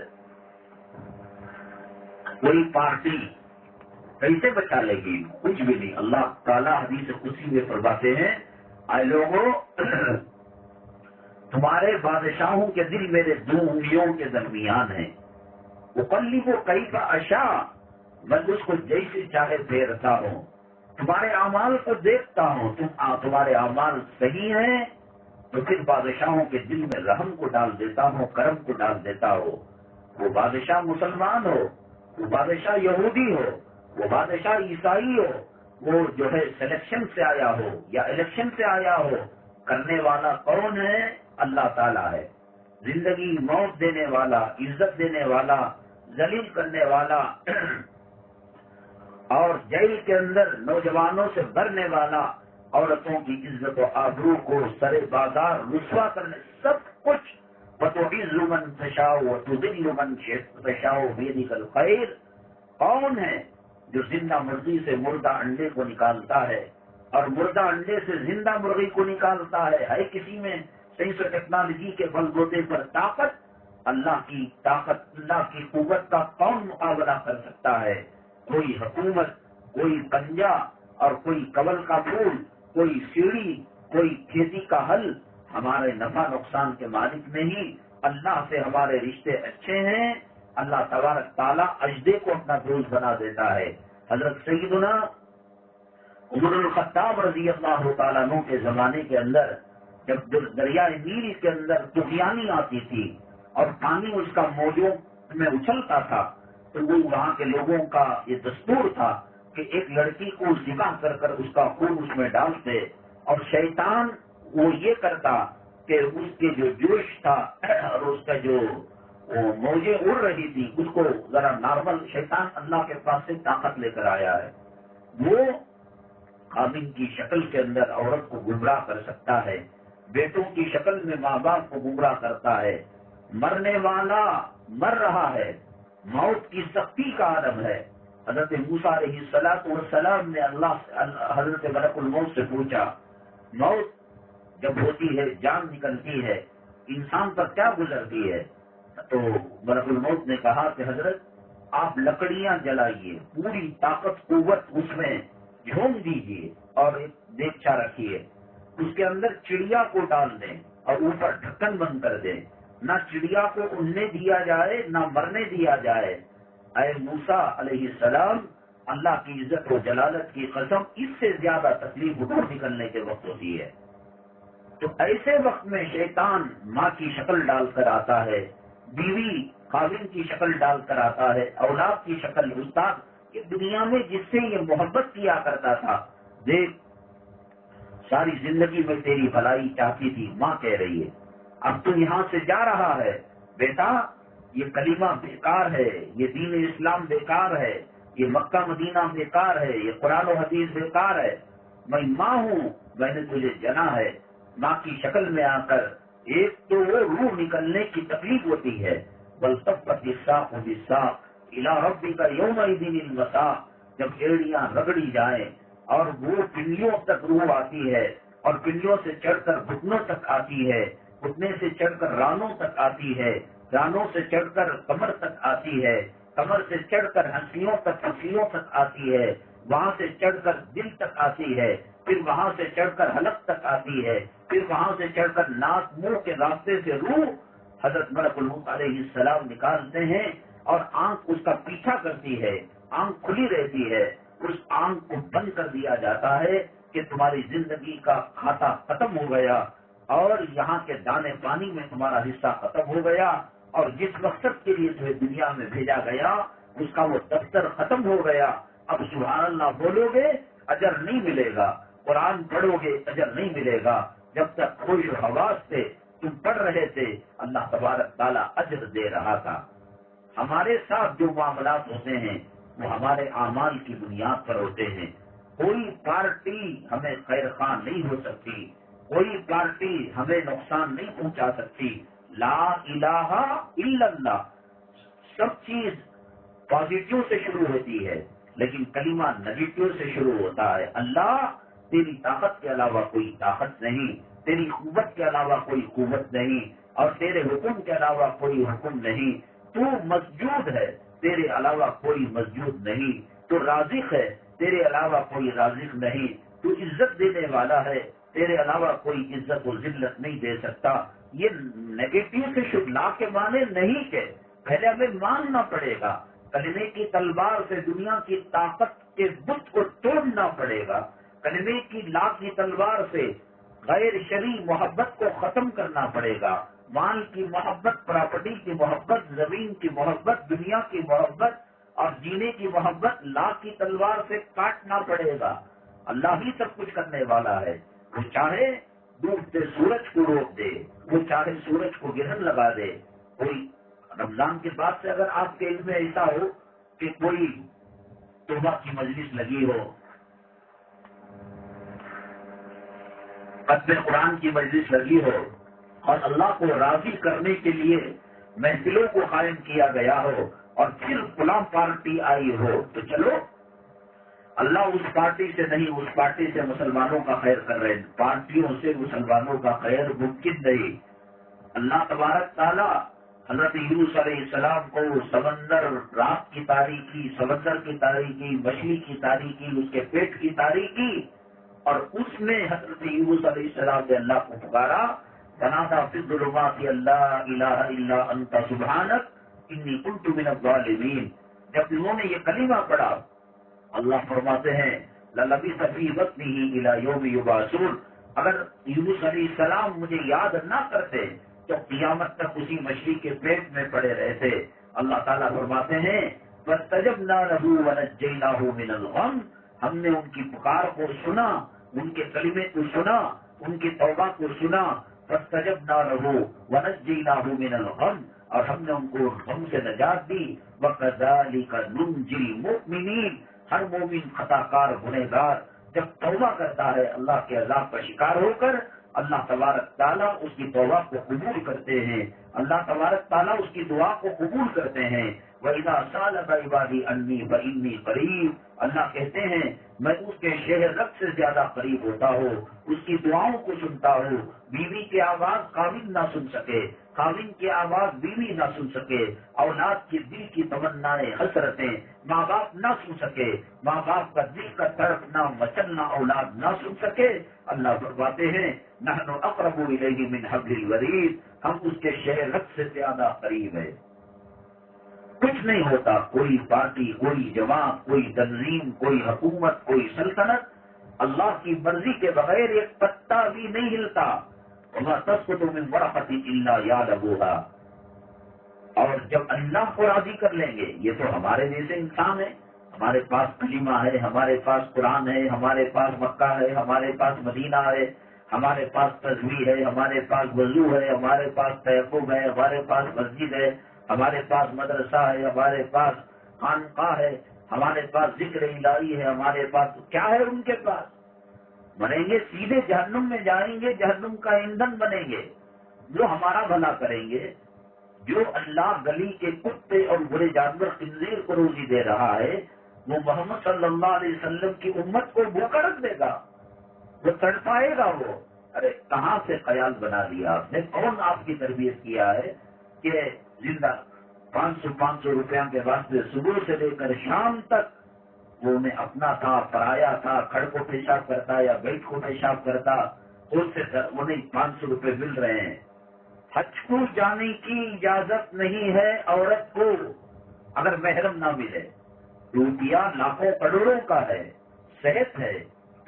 کوئی پارٹی کیسے بچا لے گی؟ کچھ بھی نہیں. اللہ تعالیٰ حدیث قدسی میں فرماتے ہیں اے لوگوں، تمہارے بادشاہوں کے دل میرے 2 انگلیوں کے درمیان ہیں. اقلب کیف اشاء، میں اس کو جیسے چاہے پھیرتا ہوں. تمہارے اعمال کو دیکھتا ہوں، تمہارے اعمال صحیح ہیں تو پھر بادشاہوں کے دل میں رحم کو ڈال دیتا ہوں، کرم کو ڈال دیتا ہوں. وہ بادشاہ مسلمان ہو، وہ بادشاہ یہودی ہو، وہ بادشاہ عیسائی ہو، وہ جو ہے سلیکشن سے آیا ہو یا الیکشن سے آیا ہو، کرنے والا کون ہے؟ اللہ تعالیٰ ہے. زندگی موت دینے والا، عزت دینے والا، ذلیل کرنے والا اور جیل کے اندر نوجوانوں سے بھرنے والا، عورتوں کی عزت و آبرو کو سر بازار رسوا کرنے، سب کچھ. وَتُعِزُّ مَن تَشَاءُ وَتُذِلُّ مَن تَشَاءُ بِيَدِكَ الْخَيْرُ. کون ہے جو زندہ مرغی سے مردہ انڈے کو نکالتا ہے اور مردہ انڈے سے زندہ مرغی کو نکالتا ہے؟ ہے کسی میں سائنس و ٹیکنالوجی کے بل بوتے پر طاقت؟ اللہ کی طاقت، اللہ کی قوت کا کون مقابلہ کر سکتا ہے؟ کوئی حکومت، کوئی پنجا اور کوئی کمل کا پھول، کوئی سیڑھی، کوئی کھیتی کا حل ہمارے نفع نقصان کے مالک نہیں. اللہ سے ہمارے رشتے اچھے ہیں. اللہ تبارک تعالیٰ اجدے کو اپنا دوست بنا دیتا ہے. حضرت سیدنا عمر الخطاب رضی اللہ تعالیٰ عنہ کے زمانے کے اندر جب دریائے نیل کے اندر طغیانی آتی تھی اور پانی اس کا موجوں میں اچھلتا تھا تو وہ وہاں کے لوگوں کا یہ دستور تھا کہ ایک لڑکی کو ذبح کر کر اس کا خون اس میں ڈالتے، اور شیطان وہ یہ کرتا کہ اس کے جو جوش تھا اور اس کا جو موجیں اڑ رہی تھی اس کو ذرا نارمل، شیطان اللہ کے پاس سے طاقت لے کر آیا ہے، وہ خادم کی شکل کے اندر عورت کو گمراہ کر سکتا ہے، بیٹوں کی شکل میں ماں باپ کو گمراہ کرتا ہے، مرنے والا مر رہا ہے، موت کی سختی کا عالم ہے۔ حضرت موسیٰ علیہ السلام نے اللہ حضرت ملک الموت سے پوچھا، موت جب ہوتی ہے، جان نکلتی ہے، انسان پر کیا گزرتی ہے؟ تو ملک الموت نے کہا کہ حضرت آپ لکڑیاں جلائیے، پوری طاقت قوت اس میں جھونک دیجیے اور ایک دیگچا رکھیے، اس کے اندر چڑیا کو ڈال دیں اور اوپر ڈھکن بند کر دیں، نہ چڑیا کو اڑنے دیا جائے نہ مرنے دیا جائے۔ اے موسیٰ علیہ السلام، اللہ کی عزت و جلالت کی قسم، اس سے زیادہ تکلیف اٹھو نکلنے کے وقت ہوتی ہے۔ تو ایسے وقت میں شیطان ماں کی شکل ڈال کر آتا ہے، بیوی خاوند کی شکل ڈال کر آتا ہے، اولاد کی شکل، استاد یہ دنیا میں جس سے یہ محبت کیا کرتا تھا، دیکھ ساری زندگی میں تیری بھلائی چاہتی تھی، ماں کہہ رہی ہے اب تو یہاں سے جا رہا ہے، بیٹا یہ کلمہ بیکار ہے، یہ دین اسلام بیکار ہے، یہ مکہ مدینہ بیکار ہے، یہ قرآن و حدیث بیکار ہے، میں ماں ہوں، میں نے تجھے جنا ہے۔ ماں کی شکل میں آ کر ایک تو وہ روح نکلنے کی تکلیف ہوتی ہے، وَالْتَفَّتِ السَّاقُ بِالسَّاقِ إِلَىٰ رَبِّكَ يَوْمَئِذٍ الْمَسَاقُ، جب ایڑیاں رگڑی جائیں اور وہ پنڈلیوں تک روح آتی ہے اور پنڈلیوں سے چڑھ کر گھٹنوں تک آتی ہے، گھٹنے سے چڑھ کر رانوں تک آتی ہے، رانوں سے چڑھ کر کمر تک آتی ہے، کمر سے چڑھ کر ہنسیوں تک آتی ہے، وہاں سے چڑھ کر دل تک آتی ہے، پھر وہاں سے چڑھ کر حلق تک آتی ہے، پھر وہاں سے چڑھ کر ناک منہ کے راستے سے روح حضرت ملک الموت علیہ السلام نکالتے ہیں، اور آنکھ اس کا پیچھا کرتی ہے، آنکھ کھلی رہتی ہے، اس آنکھ کو بند کر دیا جاتا ہے کہ تمہاری زندگی کا کھاتا ختم ہو گیا اور یہاں کے دانے پانی میں تمہارا حصہ ختم ہو گیا، اور جس مقصد کے لیے تمہیں دنیا میں بھیجا گیا اس کا وہ دفتر ختم ہو گیا۔ اب سبحان اللہ بولو گے اجر نہیں ملے گا، قرآن پڑھو گے اجر نہیں ملے گا، جب تک خوش و حواس سے تم پڑھ رہے تھے اللہ تبارک تعالیٰ اجر دے رہا تھا۔ ہمارے ساتھ جو معاملات ہوتے ہیں وہ ہمارے اعمال کی بنیاد پر ہوتے ہیں۔ کوئی پارٹی ہمیں خیر خواہ نہیں ہو سکتی، کوئی پارٹی ہمیں نقصان نہیں پہنچا سکتی۔ لا الہ الا اللہ، سب چیز پازیٹیو سے شروع ہوتی ہے لیکن کلمہ نگیٹیو سے شروع ہوتا ہے۔ اللہ تیری طاقت کے علاوہ کوئی طاقت نہیں، تیری قوت کے علاوہ کوئی قوت نہیں، اور تیرے حکم کے علاوہ کوئی حکم نہیں، تو مسجود ہے تیرے علاوہ کوئی مسجود نہیں، تو رازق ہے تیرے علاوہ کوئی رازق نہیں، تو عزت دینے والا ہے تیرے علاوہ کوئی عزت و ذلت نہیں دے سکتا۔ یہ نیگیٹو سے لا کے معنی نہیں کہ پہلے ہمیں ماننا پڑے گا، کلمے کی تلوار سے دنیا کی طاقت کے بت کو توڑنا پڑے گا، کلمے کی لا کی تلوار سے غیر شرعی محبت کو ختم کرنا پڑے گا، مال کی محبت، پراپرٹی کی محبت، زمین کی محبت، دنیا کی محبت اور جینے کی محبت لا کی تلوار سے کاٹنا پڑے گا۔ اللہ ہی سب کچھ کرنے والا ہے، وہ چاہے ڈوبتے سورج کو روک دے، وہ چاہے سورج کو گرہن لگا دے۔ کوئی رمضان کے بعد سے اگر آپ کے علم میں ایسا ہو کہ کوئی توبہ کی مجلس لگی ہو، ختم قرآن کی مجلس لگی ہو اور اللہ کو راضی کرنے کے لیے محفلوں کو قائم کیا گیا ہو اور پھر فلاں پارٹی آئی ہو تو چلو، اللہ اس پارٹی سے نہیں، اس پارٹی سے مسلمانوں کا خیر کر رہے ہیں، پارٹیوں سے مسلمانوں کا خیر ممکن نہیں۔ اللہ تبارک تعالیٰ حضرت یونس علیہ السلام کو سمندر، رات کی تاریکی، سمندر کی تاریکی، مچھلی کی تاریکی، اس کے پیٹ کی تاریکی، اور اس میں حضرت یونس علیہ السلام نے اللہ کو پکارا، فنادیٰ فی الظلمات اللہ الہ الا انت سبحانک انی کنت من الظالمین۔ جب انہوں نے یہ کلمہ پڑھا اللہ فرماتے ہیں للبث فی بطنہ الی یوم یبعثون، اگر یونس علیہ السلام مجھے یاد نہ کرتے تو قیامت تک اسی مچھلی کے پیٹ میں پڑے رہتے۔ اللہ تعالیٰ فرماتے ہیں فاستجبنا له ونجیناہ من الغم، ہم نے ان کی پکار کو سنا، ان کے کلمے کو سنا، ان کی توبہ کو سنا، فاستجبنا له ونجیناہ من الغم، اور ہم نے ان کو غم سے نجات دی۔ وَكَذَلِكَ نُنْجِي الْمُؤْمِنِينَ، ہر مومن خطا کار گنہگار جب توبہ کرتا ہے اللہ کے عذاب کا شکار ہو کر، اللہ تبارک تعالیٰ اس کی توبہ کو قبول کرتے ہیں، اللہ تبارک تعالیٰ اس کی دعا کو قبول کرتے ہیں۔ وَإِذَا سَأَلَكَ عِبَادِي عَنِّي فَإِنِّي قَرِيبٌ، اللہ کہتے ہیں میں اس کے شہر رب سے زیادہ قریب ہوتا ہوں، اس کی دعاؤں کو سنتا ہوں۔ بیوی کی آواز خاوند نہ سن سکے، خاوند کی آواز بیوی نہ سن سکے، اولاد کی دل کی تمنائیں حسرتیں ماں باپ نہ سن سکے، ماں باپ کا دل کا تڑپنا مچلنا اولاد نہ سن سکے، اللہ فرماتے ہیں نحن اقرب الیہ من حبل الورید، ہم اس کے شہر رب سے زیادہ قریب ہے۔ کچھ نہیں ہوتا، کوئی پارٹی، کوئی جماعت، کوئی تنظیم، کوئی حکومت، کوئی سلطنت اللہ کی مرضی کے بغیر ایک پتا بھی نہیں ہلتا۔ وما تسقط من ورقۃ الا یعلمها، اور جب اللہ کو راضی کر لیں گے، یہ تو ہمارے جیسے انسان ہے، ہمارے پاس کلمہ ہے، ہمارے پاس قرآن ہے، ہمارے پاس مکہ ہے، ہمارے پاس مدینہ ہے، ہمارے پاس تسبیح ہے، ہمارے پاس وضو ہے، ہمارے پاس تیمم ہے، ہمارے پاس مسجد ہے، ہمارے پاس مدرسہ ہے، ہمارے پاس خانقاہ ہے، ہمارے پاس ذکر الہی ہے، ہمارے پاس کیا ہے ان کے پاس؟ مریں گے سیدھے جہنم میں جائیں گے، جہنم کا ایندھن بنیں گے۔ جو ہمارا بھلا کریں گے، جو اللہ گلی کے کتے اور برے جانور خنزیر کو روزی دے رہا ہے، وہ محمد صلی اللہ علیہ وسلم کی امت کو بھوکا رکھ دے گا، وہ تڑپائے گا۔ وہ ارے کہاں سے خیال بنا لیا آپ نے؟ کون آپ کی تربیت کیا ہے کہ زندہ 500 روپیہ کے واسطے صبح سے لے کر شام تک وہ انہیں اپنا تھا، پرایا تھا، کھڑ کو پیشاب کرتا یا بیٹھ کو پیشاب کرتا، اس سے انہیں 500 روپے مل رہے ہیں۔ حج کو جانے کی اجازت نہیں ہے عورت کو اگر محرم نہ ملے۔ روپیہ لاکھوں کروڑوں کا ہے، صحت ہے،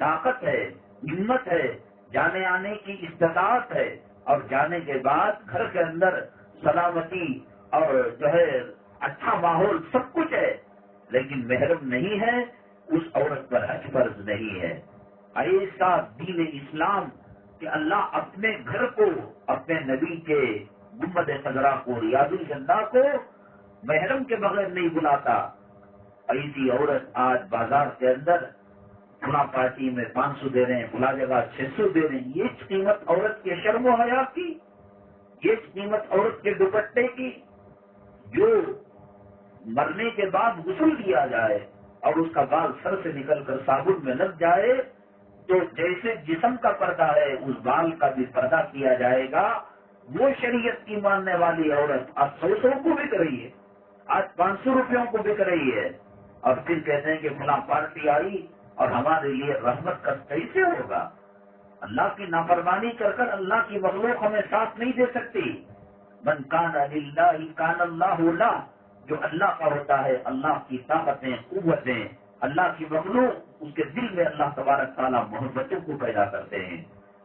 طاقت ہے، ہمت ہے، جانے آنے کی استطاعت ہے، اور جانے کے بعد گھر کے اندر سلامتی اور جو ہے اچھا ماحول سب کچھ ہے، لیکن محرم نہیں ہے، اس عورت پر حج فرض نہیں ہے۔ ایسا دین اسلام کہ اللہ اپنے گھر کو، اپنے نبی کے گنبد خضرا کو، ریاض الجنہ کو محرم کے بغیر نہیں بلاتا۔ ایسی عورت آج بازار کے اندر فلاں پارٹی میں 500 دے رہے ہیں، فلاں جگہ 600 دے رہے ہیں۔ یہ قیمت عورت کے شرم و حیا کی، یہ قیمت عورت کے دوپٹے کی، جو مرنے کے بعد غسل کیا جائے اور اس کا بال سر سے نکل کر صابن میں لگ جائے تو جیسے جسم کا پردہ ہے اس بال کا بھی پردہ کیا جائے گا۔ وہ شریعت کی ماننے والی عورت آج 100 کو بک رہی ہے، آج 500 روپیوں کو بک رہی ہے، اور پھر کہتے ہیں کہ فلاں پارٹی آئی اور ہمارے لیے رحمت کا کیسے ہوگا؟ اللہ کی نافرمانی کر اللہ کی مخلوق ہمیں ساتھ نہیں دے سکتی۔ من کان للہ کان اللہ لہ، جو اللہ کا ہوتا ہے اللہ کی طاقتیں، قوتیں، اللہ کی مخلوق اس کے دل میں اللہ تبارک تعالیٰ محبتوں کو پیدا کرتے ہیں،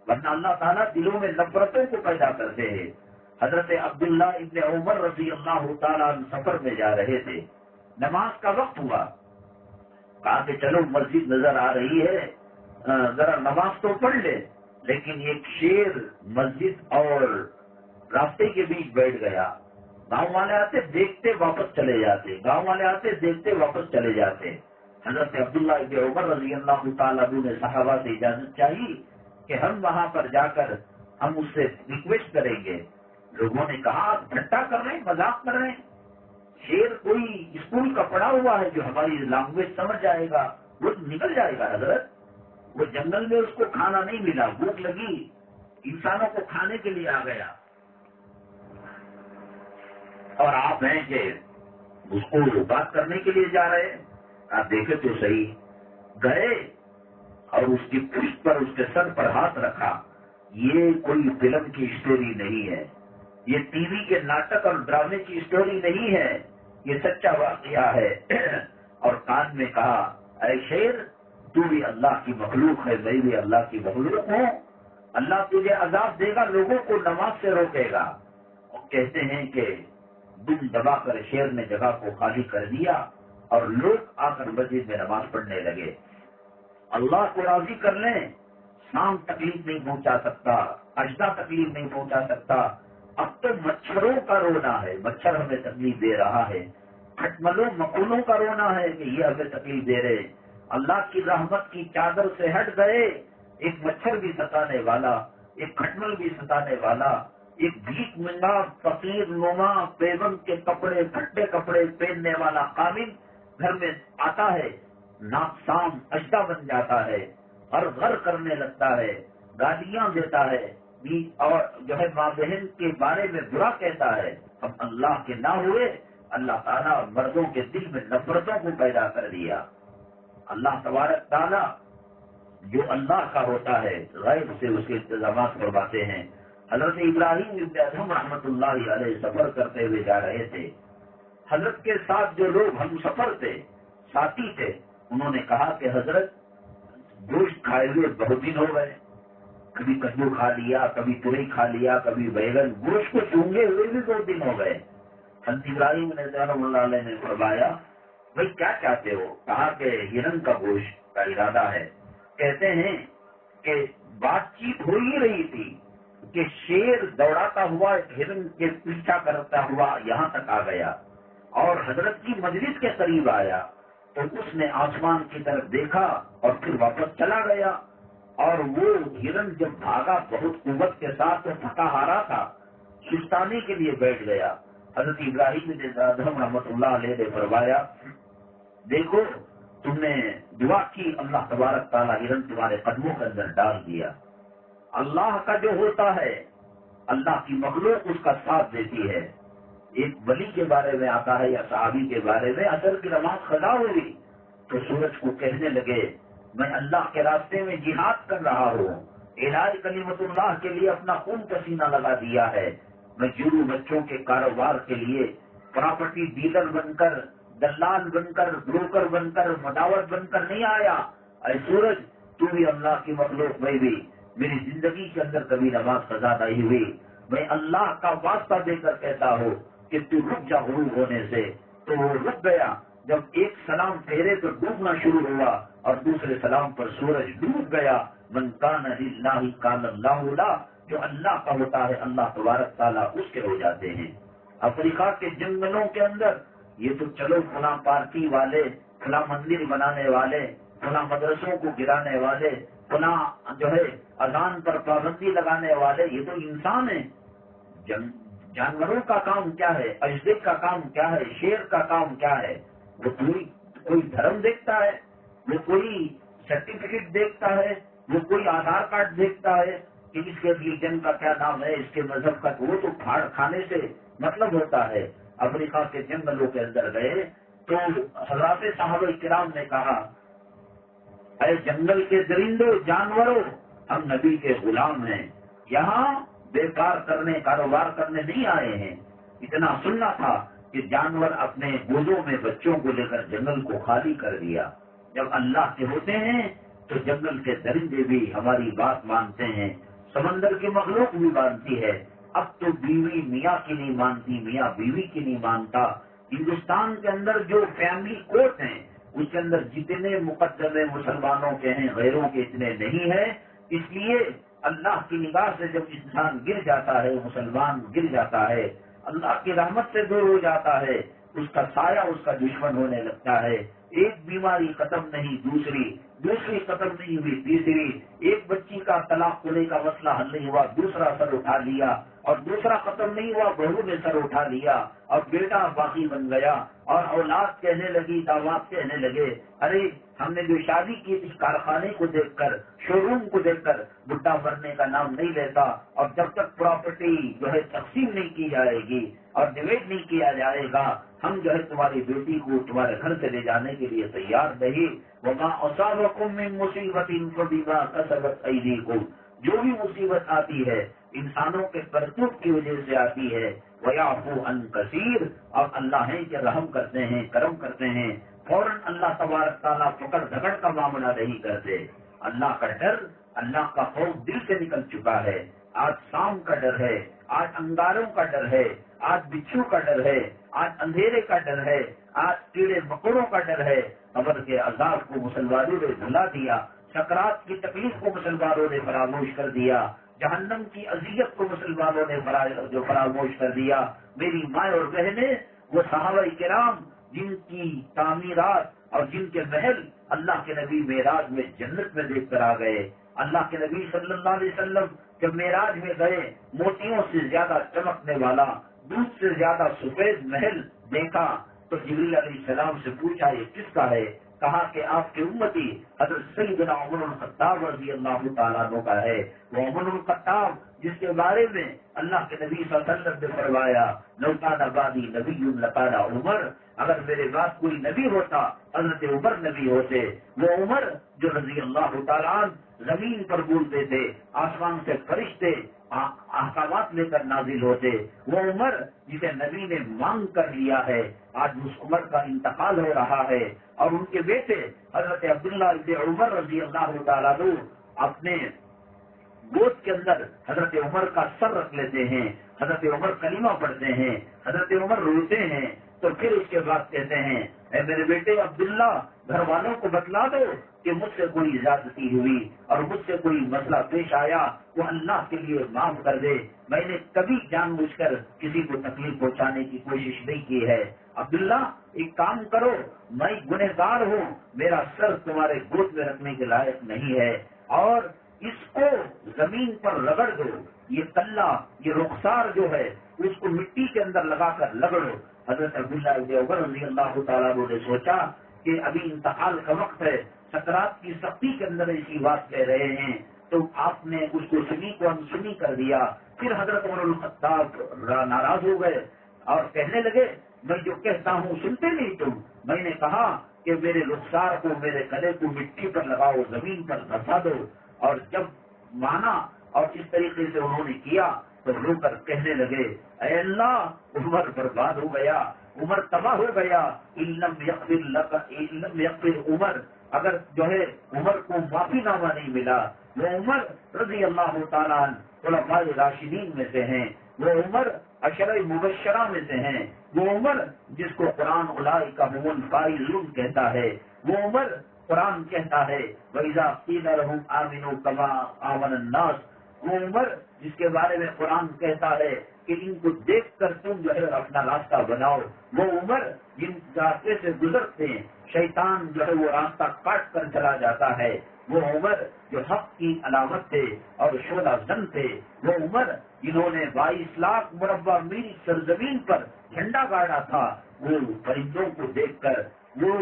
ورنہ اللہ تعالیٰ دلوں میں نفرتوں کو پیدا کرتے ہیں۔ حضرت عبداللہ ابن عمر رضی اللہ تعالیٰ سفر میں جا رہے تھے، نماز کا وقت ہوا، کہا کہ چلو مسجد نظر آ رہی ہے، ذرا نماز تو پڑھ لے، لیکن ایک شیر مسجد اور راستے کے بیچ بیٹھ گیا۔ گاؤں والے آتے دیکھتے واپس چلے جاتے، گاؤں والے آتے دیکھتے واپس چلے جاتے۔ حضرت عبداللہ ابن عمر رضی اللہ تعالیٰ عنہ نے صحابہ سے اجازت چاہی کہ ہم وہاں پر جا کر ہم اس سے ریکویسٹ کریں گے۔ لوگوں نے کہا آپ ٹھٹا کر رہے ہیں، مذاق کر رہے ہیں، شیر کوئی اسکول کا پڑھا ہوا ہے جو ہماری لینگویج سمجھ جائے گا وہ نکل جائے گا۔ حضرت وہ جنگل میں اس کو کھانا نہیں ملا، بھوک لگی، انسانوں کو کھانے کے لیے آ گیا، اور آپ ہیں کہ اس کو بات کرنے کے لیے جا رہے ہیں۔ آپ دیکھیں تو صحیح، گئے اور اس کی پشت پر اس کے سر پر ہاتھ رکھا۔ یہ کوئی فلم کی اسٹوری نہیں ہے، یہ ٹی وی کے ناٹک اور ڈرامے کی اسٹوری نہیں ہے، یہ سچا واقعہ ہے۔ اور کان میں کہا اے شیر، تو بھی اللہ کی مخلوق ہے، میں بھی اللہ کی مخلوق ہوں، اللہ تجھے عذاب دے گا، لوگوں کو نماز سے روکے گا۔ اور کہتے ہیں کہ دم دبا کر شیر نے جگہ کو خالی کر دیا اور لوگ آ کر مسجد میں نماز پڑھنے لگے۔ اللہ کو راضی کر لیں، شام تکلیف نہیں پہنچا سکتا، اجدا تکلیف نہیں پہنچا سکتا، اب تو مچھروں کا رونا ہے، مچھر ہمیں تکلیف دے رہا ہے، کھٹملوں مکولوں کا رونا ہے کہ یہ ہمیں تکلیف دے رہے۔ اللہ کی رحمت کی چادر سے ہٹ گئے، ایک مچھر بھی ستانے والا، ایک کھٹمل بھی ستانے والا، ایک بھیک منگا فقیر نما پیبند کے کپڑے پھٹے کپڑے پہننے والا قابل گھر میں آتا ہے، ناقصان اجدا بن جاتا ہے، غر کرنے لگتا ہے، گالیاں دیتا ہے، اور جو ہے ماں بہن کے بارے میں برا کہتا ہے۔ اب اللہ کے نہ ہوئے، اللہ تعالیٰ مردوں کے دل میں نفرتوں کو پیدا کر دیا۔ اللہ تبارک تعالیٰ جو اللہ کا ہوتا ہے غیب سے اس کے انتظامات کرواتے ہیں۔ حضرت ابراہیم ابن ادھم رحمۃ اللہ علیہ سفر کرتے ہوئے جا رہے تھے، حضرت کے ساتھ جو لوگ ہم سفر تھے، ساتھی تھے، انہوں نے کہا کہ حضرت گوشت کھائے ہوئے بہت دن ہو گئے، کبھی کدو کھا لیا، کبھی ترئی کھا لیا، کبھی بیگن، گوشت کو چونگے ہوئے بھی 2 دن ہو گئے۔ حضرت ابراہیم رحمۃ اللہ علیہ نے فرمایا بھائی کیا چاہتے ہو؟ کہا کہ ہرن کا گوشت کا ارادہ ہے۔ کہتے ہیں کہ بات چیت ہو ہی رہی تھی کہ شیر دوڑاتا ہوا ہرن کے پیچھا کرتا ہوا یہاں تک آ گیا اور حضرت کی مجلس کے قریب آیا تو اس نے آسمان کی طرف دیکھا اور پھر واپس چلا گیا، اور وہ ہرن جب بھاگا بہت قوت کے ساتھ تو تھکا ہارا تھا، سستانے کے لیے بیٹھ گیا۔ حضرت ابراہیم ادھم رحمۃ اللہ علیہ نے فرمایا دیکھو تم نے دعا کی، اللہ تبارک تعالیٰ ہرن تمہارے قدموں کے اندر ڈال دیا۔ اللہ کا جو ہوتا ہے، اللہ کی مخلوق اس کا ساتھ دیتی ہے۔ ایک ولی کے بارے میں آتا ہے یا صحابی کے بارے میں، اثر کی نماز قضا ہوئی تو سورج کو کہنے لگے میں اللہ کے راستے میں جہاد کر رہا ہوں، اعلاء کلمت اللہ کے لیے اپنا خون پسینہ لگا دیا ہے، میں جرو بچوں کے کاروبار کے لیے پراپرٹی ڈیلر بن کر، دلال بن کر، بروکر بن کر، مداوت بن کر نہیں آیا۔ اے سورج تو بھی اللہ کی مخلوق، میں بھی، میری زندگی کے اندر کبھی نماز قضا نہیں ہوئی، میں اللہ کا واسطہ دے کر کہتا ہوں کہ تو رک جا غروب ہونے سے۔ تو وہ رک گیا، جب ایک سلام پھیرے تو ڈوبنا شروع ہوا اور دوسرے سلام پر سورج ڈوب گیا۔ من کان للہ کان اللہ لہ، جو اللہ کا ہوتا ہے اللہ تبارک تعالیٰ اس کے ہو جاتے ہیں۔ افریقہ کے جنگلوں کے اندر یہ تو چلو فلاں پارٹی والے، فلاں مندر بنانے والے، فلاں مدرسوں کو گرانے والے، فلاں جو ہے اذان پر پابندی لگانے والے، یہ تو انسان ہیں۔ جانوروں کا کام کیا ہے؟ اجدے کا کام کیا ہے؟ شیر کا کام کیا ہے؟ وہ کوئی دھرم دیکھتا ہے، وہ کوئی سرٹیفکیٹ دیکھتا ہے، وہ کوئی آدھار کارڈ دیکھتا ہے کہ اس کے ریلیجن کا کیا نام ہے، اس کے مذہب کا، وہ تو پھاڑ کھانے سے مطلب ہوتا ہے۔ افریقہ کے جنگلوں کے اندر گئے تو حضرات صحابہ کرام نے کہا اے جنگل کے درندوں، جانوروں، ہم نبی کے غلام ہیں، یہاں بیکار کرنے، کاروبار کرنے نہیں آئے ہیں۔ اتنا سننا تھا کہ جانور اپنے گودوں میں بچوں کو لے کر جنگل کو خالی کر دیا۔ جب اللہ کے ہوتے ہیں تو جنگل کے درندے بھی ہماری بات مانتے ہیں، سمندر کی مخلوق بھی مانتی ہے۔ اب تو بیوی میاں کی نہیں مانتی، میاں بیوی کی نہیں مانتا۔ ہندوستان کے اندر جو فیملی کورٹ ہیں اس کے اندر جتنے مقدمے مسلمانوں کے ہیں غیروں کے اتنے نہیں ہیں، اس لیے اللہ کی نگاہ سے جب انسان گر جاتا ہے، مسلمان گر جاتا ہے، اللہ کی رحمت سے دور ہو جاتا ہے، اس کا سایہ اس کا دشمن ہونے لگتا ہے۔ ایک بیماری ختم نہیں دوسری ختم نہیں ہوئی تیسری، ایک بچی کا طلاق ہونے کا مسئلہ حل نہیں ہوا دوسرا سر اٹھا لیا، اور دوسرا ختم نہیں ہوا بہو نے سر اٹھا لیا، اور بیٹا باقی بن گیا، اور اولاد کہنے لگی، داماد کہنے لگے ارے ہم نے جو شادی کی اس کارخانے کو دیکھ کر، شو روم کو دیکھ کر بڈھا مرنے کا نام نہیں لیتا، اور جب تک پراپرٹی جو ہے تقسیم نہیں کی جائے گی اور ڈیویڈ نہیں کیا جائے گا، ہم جو ہے تمہاری بیٹی کو تمہارے گھر سے لے جانے کے لیے تیار نہیں۔ وما اصابکم من مصیبت فبما کسبت ایدیکم، جو بھی مصیبت آتی ہے انسانوں کے کرتوت کی وجہ سے آتی ہے۔ ویعفو عن کثیر، اور اللہ ہے کہ رحم کرتے ہیں، کرم کرتے ہیں، فوراً اللہ تبارک تعالیٰ پکڑ دھکڑ کا معاملہ نہیں کرتے. اللہ کا ڈر، اللہ کا خوف دل سے نکل چکا ہے. آج شام کا ڈر ہے، آج انگاروں کا ڈر ہے، آج بچھو کا ڈر ہے، آج اندھیرے کا ڈر ہے، آج کیڑے مکوڑوں کا ڈر ہے. قبر کے عذاب کو مسلمانوں نے بھلا دیا، سکرات کی تکلیف کو مسلمانوں نے فراموش کر دیا، جہنم کی اذیت کو مسلمانوں نے جو فراموش کر دیا. میری ماں اور بہنیں، وہ صحابہ کرام جن کی تعمیرات اور جن کے محل اللہ کے نبی معراج میں جنت میں دیکھ کر آ گئے. اللہ کے نبی صلی اللہ علیہ وسلم جب معراج میں گئے، موتیوں سے زیادہ چمکنے والا، دودھ سے زیادہ سفید محل دیکھا تو جبریل علیہ السلام سے پوچھا یہ کس کا ہے؟ کہا کہ آپ کے امتی حضرت سیدنا عمر الخطاب رضی اللہ تعالیٰ عنہ کا ہے. وہ عمر الخطاب جس کے بارے میں اللہ کے نبی صلی اللہ علیہ وسلم نے فرمایا لو کان بعدی نبی لکان عمر، اگر میرے بعد کوئی نبی ہوتا حضرت عمر نبی ہوتے. وہ عمر جو رضی اللہ تعالیٰ عنہ زمین پر بولتے تھے، آسمان سے فرشتے احکامات لے کر نازل ہوتے. وہ عمر جسے نبی نے مانگ کر لیا ہے، آج اس عمر کا انتقال ہو رہا ہے. اور ان کے بیٹے حضرت عبداللہ ابن عمر رضی اللہ تعالیٰ عنہ اپنے گود کے اندر حضرت عمر کا سر رکھ لیتے ہیں. حضرت عمر کلمہ پڑھتے ہیں، حضرت عمر روتے ہیں. تو پھر اس کے بعد کہتے ہیں اے میرے بیٹے عبداللہ، گھر والوں کو بتلا دو کہ مجھ سے کوئی زیادتی ہوئی اور مجھ سے کوئی مسئلہ پیش آیا وہ اللہ کے لیے معاف کر دے. میں نے کبھی جان بوجھ کر کسی کو تکلیف پہنچانے کی کوشش نہیں کی ہے. عبداللہ ایک کام کرو، میں گنہگار ہوں، میرا سر تمہارے گود میں رکھنے کے لائق نہیں ہے، اور اس کو زمین پر رگڑ دو. یہ کلہ، یہ رخسار جو ہے اس کو مٹی کے اندر لگا کر رگڑو. حضرت عبداللہ ابن عمر رضی اللہ تعالیٰ عنہ نے سوچا کہ ابھی انتقال کا وقت ہے، سکرات کی سختی کے اندر ایسی بات کہہ رہے ہیں، تو آپ نے اس کو سنی کو انسنی کر دیا. پھر حضرت عمر الخطاب ناراض ہو گئے اور کہنے لگے میں جو کہتا ہوں سنتے نہیں تم. میں نے کہا کہ میرے رخسار کو، میرے گلے کو مٹی پر لگاؤ، زمین پر دھسا دو. اور جب مانا اور اس طریقے سے انہوں نے کیا تو رو کر کہنے لگے اے اللہ عمر برباد ہو گیا، عمر تباہ ہو گیا. لم یغفر عمر، اگر جو ہے عمر کو معافی نامہ نہیں ملا. وہ عمر رضی اللہ تعالیٰ عنہ خلفاء راشدین میں سے ہیں، وہ عمر عشرہ مبشرہ میں سے ہیں، وہ عمر جس کو قرآن اولئک هم الفائزون کہتا ہے، وہ عمر قرآن کہتا ہے وَإِذَا قِيلَ لَهُمْ آمِنُوا كَمَا آمَنَ النَّاسُ. وہ عمر جس کے بارے میں قرآن کہتا ہے کہ ان کو دیکھ کر تم جو ہے اپنا راستہ بناؤ. وہ عمر جن راستے سے گزرتے ہیں شیطان جو ہے وہ راستہ کاٹ کر چلا جاتا ہے. وہ عمر جو حق کی علامت تھے اور شعلہ زن تھے. وہ عمر جنہوں نے 22 لاکھ مربع میل سرزمین پر جھنڈا گاڑا تھا. وہ پرندوں کو دیکھ کر، وہ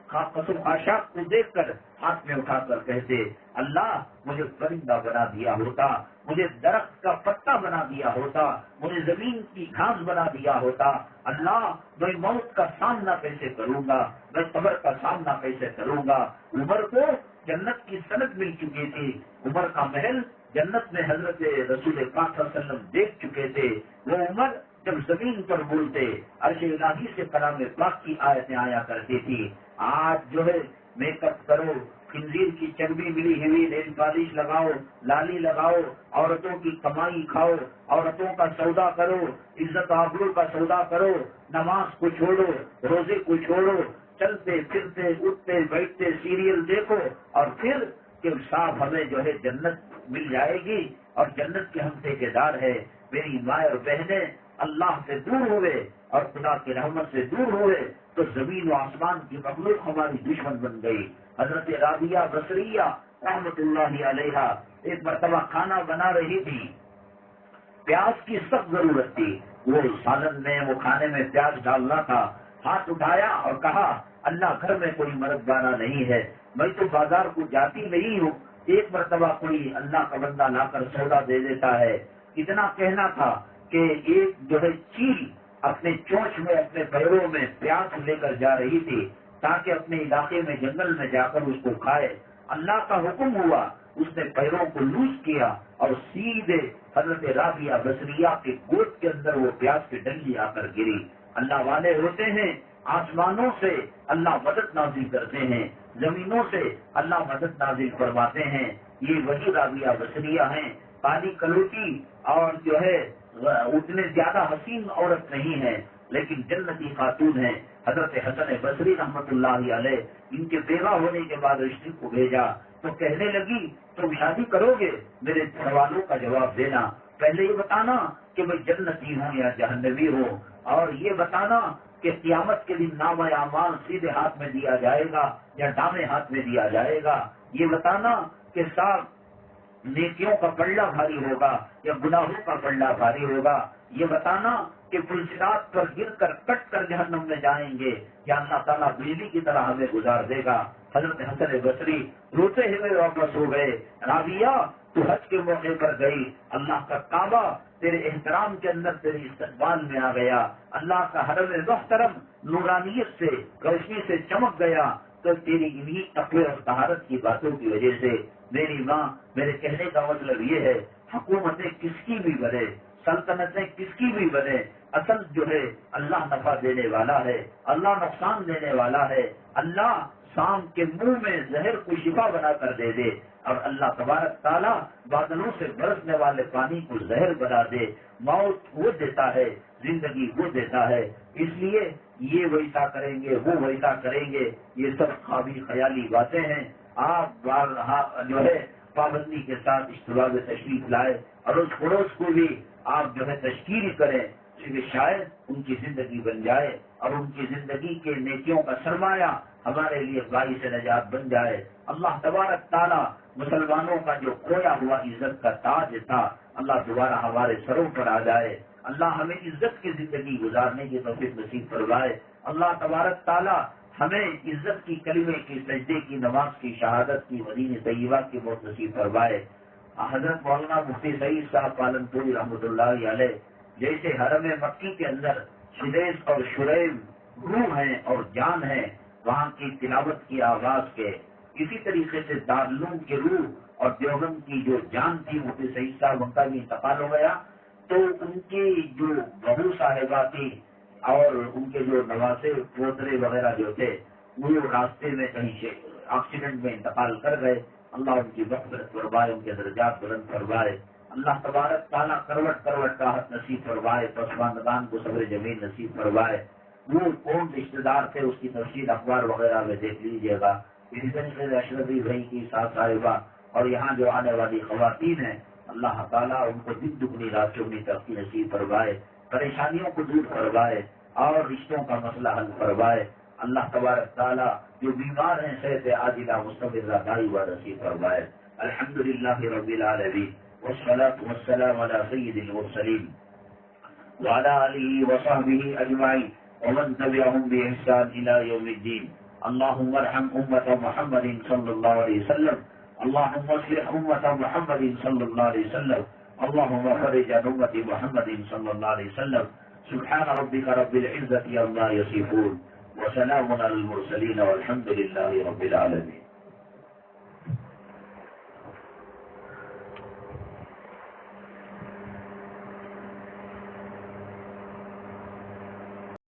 قصب آشاق کو دیکھ کر ہاتھ میں اٹھا کر کہتے اللہ مجھے پرندہ بنا دیا ہوتا، مجھے درخت کا پتا بنا دیا ہوتا، مجھے زمین کی گھاس بنا دیا ہوتا. اللہ میں موت کا سامنا کیسے کروں گا، میں قبر کا سامنا کیسے کروں گا. عمر کو جنت کی سند مل چکی تھی، عمر کا محل جنت میں حضرت رسول پاک صلی اللہ علیہ وسلم دیکھ چکے تھے. وہ عمر جب زمین پر بولتے عرش الہی سے کلام پاک کی آیتیں آیا کرتی تھی. آج جو ہے میک اپ کرو، خنزیر کی چربی ملی ہوئی نیل پالش لگاؤ، لالی لگاؤ، عورتوں کی کمائی کھاؤ، عورتوں کا سودا کرو، عزت آبرو کا سودا کرو، نماز کو چھوڑو، روزے کو چھوڑو، چلتے پھرتے اٹھتے بیٹھتے سیریل دیکھو، اور پھر کہ صاحب ہمیں جو ہے جنت مل جائے گی اور جنت کے ہم ٹھیکیدار ہے. میری ماں اور بہنیں اللہ سے دور ہوئے اور خدا کی رحمت سے دور ہوئے تو زمین و آسمان کی مخلوق ہماری دشمن بن گئی. حضرت رابعہ بصریہ رحمت اللہ علیہا ایک مرتبہ کھانا بنا رہی تھی، پیاز کی سخت ضرورت تھی، وہ سالن میں، وہ کھانے میں پیاز ڈالنا تھا. ہاتھ اٹھایا اور کہا اللہ گھر میں کوئی مددگار نہیں ہے، میں تو بازار کو جاتی نہیں ہوں، ایک مرتبہ کوئی اللہ کا بندہ لا کر سودا دے دیتا ہے. اتنا کہنا تھا کہ ایک جو ہے چیل اپنے چونچ میں، اپنے پیروں میں پیاز لے کر جا رہی تھی تاکہ اپنے علاقے میں جنگل میں جا کر اس کو کھائے. اللہ کا حکم ہوا، اس نے پیروں کو لوز کیا اور سیدھے حضرت رابعہ بصریہ کے گود کے اندر وہ پیاز کی ڈنڈی آ کر گری. اللہ والے ہوتے ہیں آسمانوں سے اللہ مدد نازل کرتے ہیں، زمینوں سے اللہ مدد نازل فرماتے ہیں۔ یہ وہی رابعہ بصریہ ہیں، کالی کلوٹی اور جو ہے اتنے زیادہ حسین عورت نہیں ہے، لیکن جنتی خاتون ہے۔ حضرت حسن بصری رحمت اللہ علیہ ان کے بیوہ ہونے کے بعد رشتے کو بھیجا تو کہنے لگی تم شادی کرو گے، میرے سوالوں کا جواب دینا، پہلے یہ بتانا کہ میں جنتی ہوں یا جہنمی ہوں، اور یہ بتانا کہ قیامت کے دن نام اعمال سیدھے ہاتھ میں دیا جائے گا یا دامے ہاتھ میں دیا جائے گا، یہ بتانا کہ صاحب نیکیوں کا پلڑا بھاری ہوگا یا گناہوں کا پلڑا بھاری ہوگا، یہ بتانا کہ پلسرات پر گر کر کٹ کر جہنم میں جائیں گے یا اللہ تعالیٰ بجلی کی طرح ہمیں گزار دے گا۔ حضرت حسن بصری روتے ہوئے واپس ہو گئے۔ رابعہ تو حج کے موقع پر گئی، اللہ کا کعبہ تیرے احترام کے اندر تیرے استقبال میں آ گیا، اللہ کا حرم محترم نورانیت سے روشنی سے چمک گیا، تو تیری انہی تقوی اور طہارت کی باتوں کی وجہ سے میری ماں، میرے کہنے کا مطلب یہ ہے حکومتیں کس کی بھی بنے، سلطنتیں کس کی بھی بنے، اصل جو ہے اللہ نفع دینے والا ہے، اللہ نقصان دینے والا ہے، اللہ سام کے منہ میں زہر کو شفا بنا کر دے دے، اور اللہ تبارک تعالیٰ بادلوں سے برسنے والے پانی کو زہر بنا دے۔ موت وہ دیتا ہے، زندگی وہ دیتا ہے، اس لیے یہ ویسا کریں گے وہ ویسا کریں گے، یہ سب خوابی خیالی باتیں ہیں۔ آپ جو ہے پابندی کے ساتھ اشتباہ میں تشریف لائے اور اس پڑوس کو بھی آپ جو ہے تشکیل کریں کہ شاید ان کی زندگی بن جائے اور ان کی زندگی کے نیکیوں کا سرمایہ ہمارے لیے باعث نجات بن جائے۔ اللہ تبارک تعالیٰ مسلمانوں کا جو کھویا ہوا عزت کا تاج تھا، اللہ دوبارہ ہمارے سروں پر آ جائے، اللہ ہمیں عزت کی زندگی گزارنے کی توفیق نصیب فرمائے۔ اللہ تبارک تعالیٰ ہمیں عزت کی کلمے کی، سجدے کی، نماز کی، شہادت کی، مدینہ طیبہ کی موت نصیب فرمائے۔ حضرت مولانا مفتی سعید صاحب پالن پوری رحمۃ اللہ علیہ جیسے حرم مکی کے اندر سدیس اور شریب روح ہیں اور جان ہے، وہاں کی تلاوت کی آواز کے، اسی طریقے سے دارالعلوم کے روح اور دیوبند کی جو جان تھی مفتی سعید صاحب ان کا بھی انتقال ہو گیا، تو ان کی جو بہو صاحبہ تھی اور ان کے جو نواسے پوترے وغیرہ جو تھے وہ راستے میں کہیں سے ایکسیڈنٹ میں انتقال کر گئے۔ اللہ ان کی مغفرت فرمائے، ان کے درجات بلند فرمائے۔ اللہ تبارک تعالیٰ کروٹ کروٹ کا حق نصیب فرمائے، پسماندگان کو صبر جمیل نصیب فرمائے۔ وہ کون رشتے دار تھے اس کی تفصیل اخبار وغیرہ میں دیکھ لیجیے گا۔ اسی طریقے سے اشرفی بھائی کی ساتھ صاحبہ اور یہاں جو آنے والی خواتین ہیں، اللہ تعالیٰ ان کو دن دگنی رات چگنی ترقی نصیب فرمائے، پریشانیوں کو دور فرمائے اور رشتوں کا مسئلہ حل فرمائے۔ اللہ تبارک تعالیٰ جو بیمار ہیں صحت عاجلہ مستمرہ دائمہ نصیب فرمائے۔ الحمدللہ رب العالمین والصلاة والسلام على سید المرسلین وعلى آلہ وصحبہ اجمعین ومن تبعهم بإحسان إلى يوم الدين۔ اللهم ارحم أمة محمد صلى الله عليه وسلم، اللهم اصلح أمة محمد صلى الله عليه وسلم، اللهم فرج عن أمة محمد صلى الله عليه وسلم۔ سبحان ربك رب العزة عما يصفون وسلام على المرسلين والحمد لله رب العالمين۔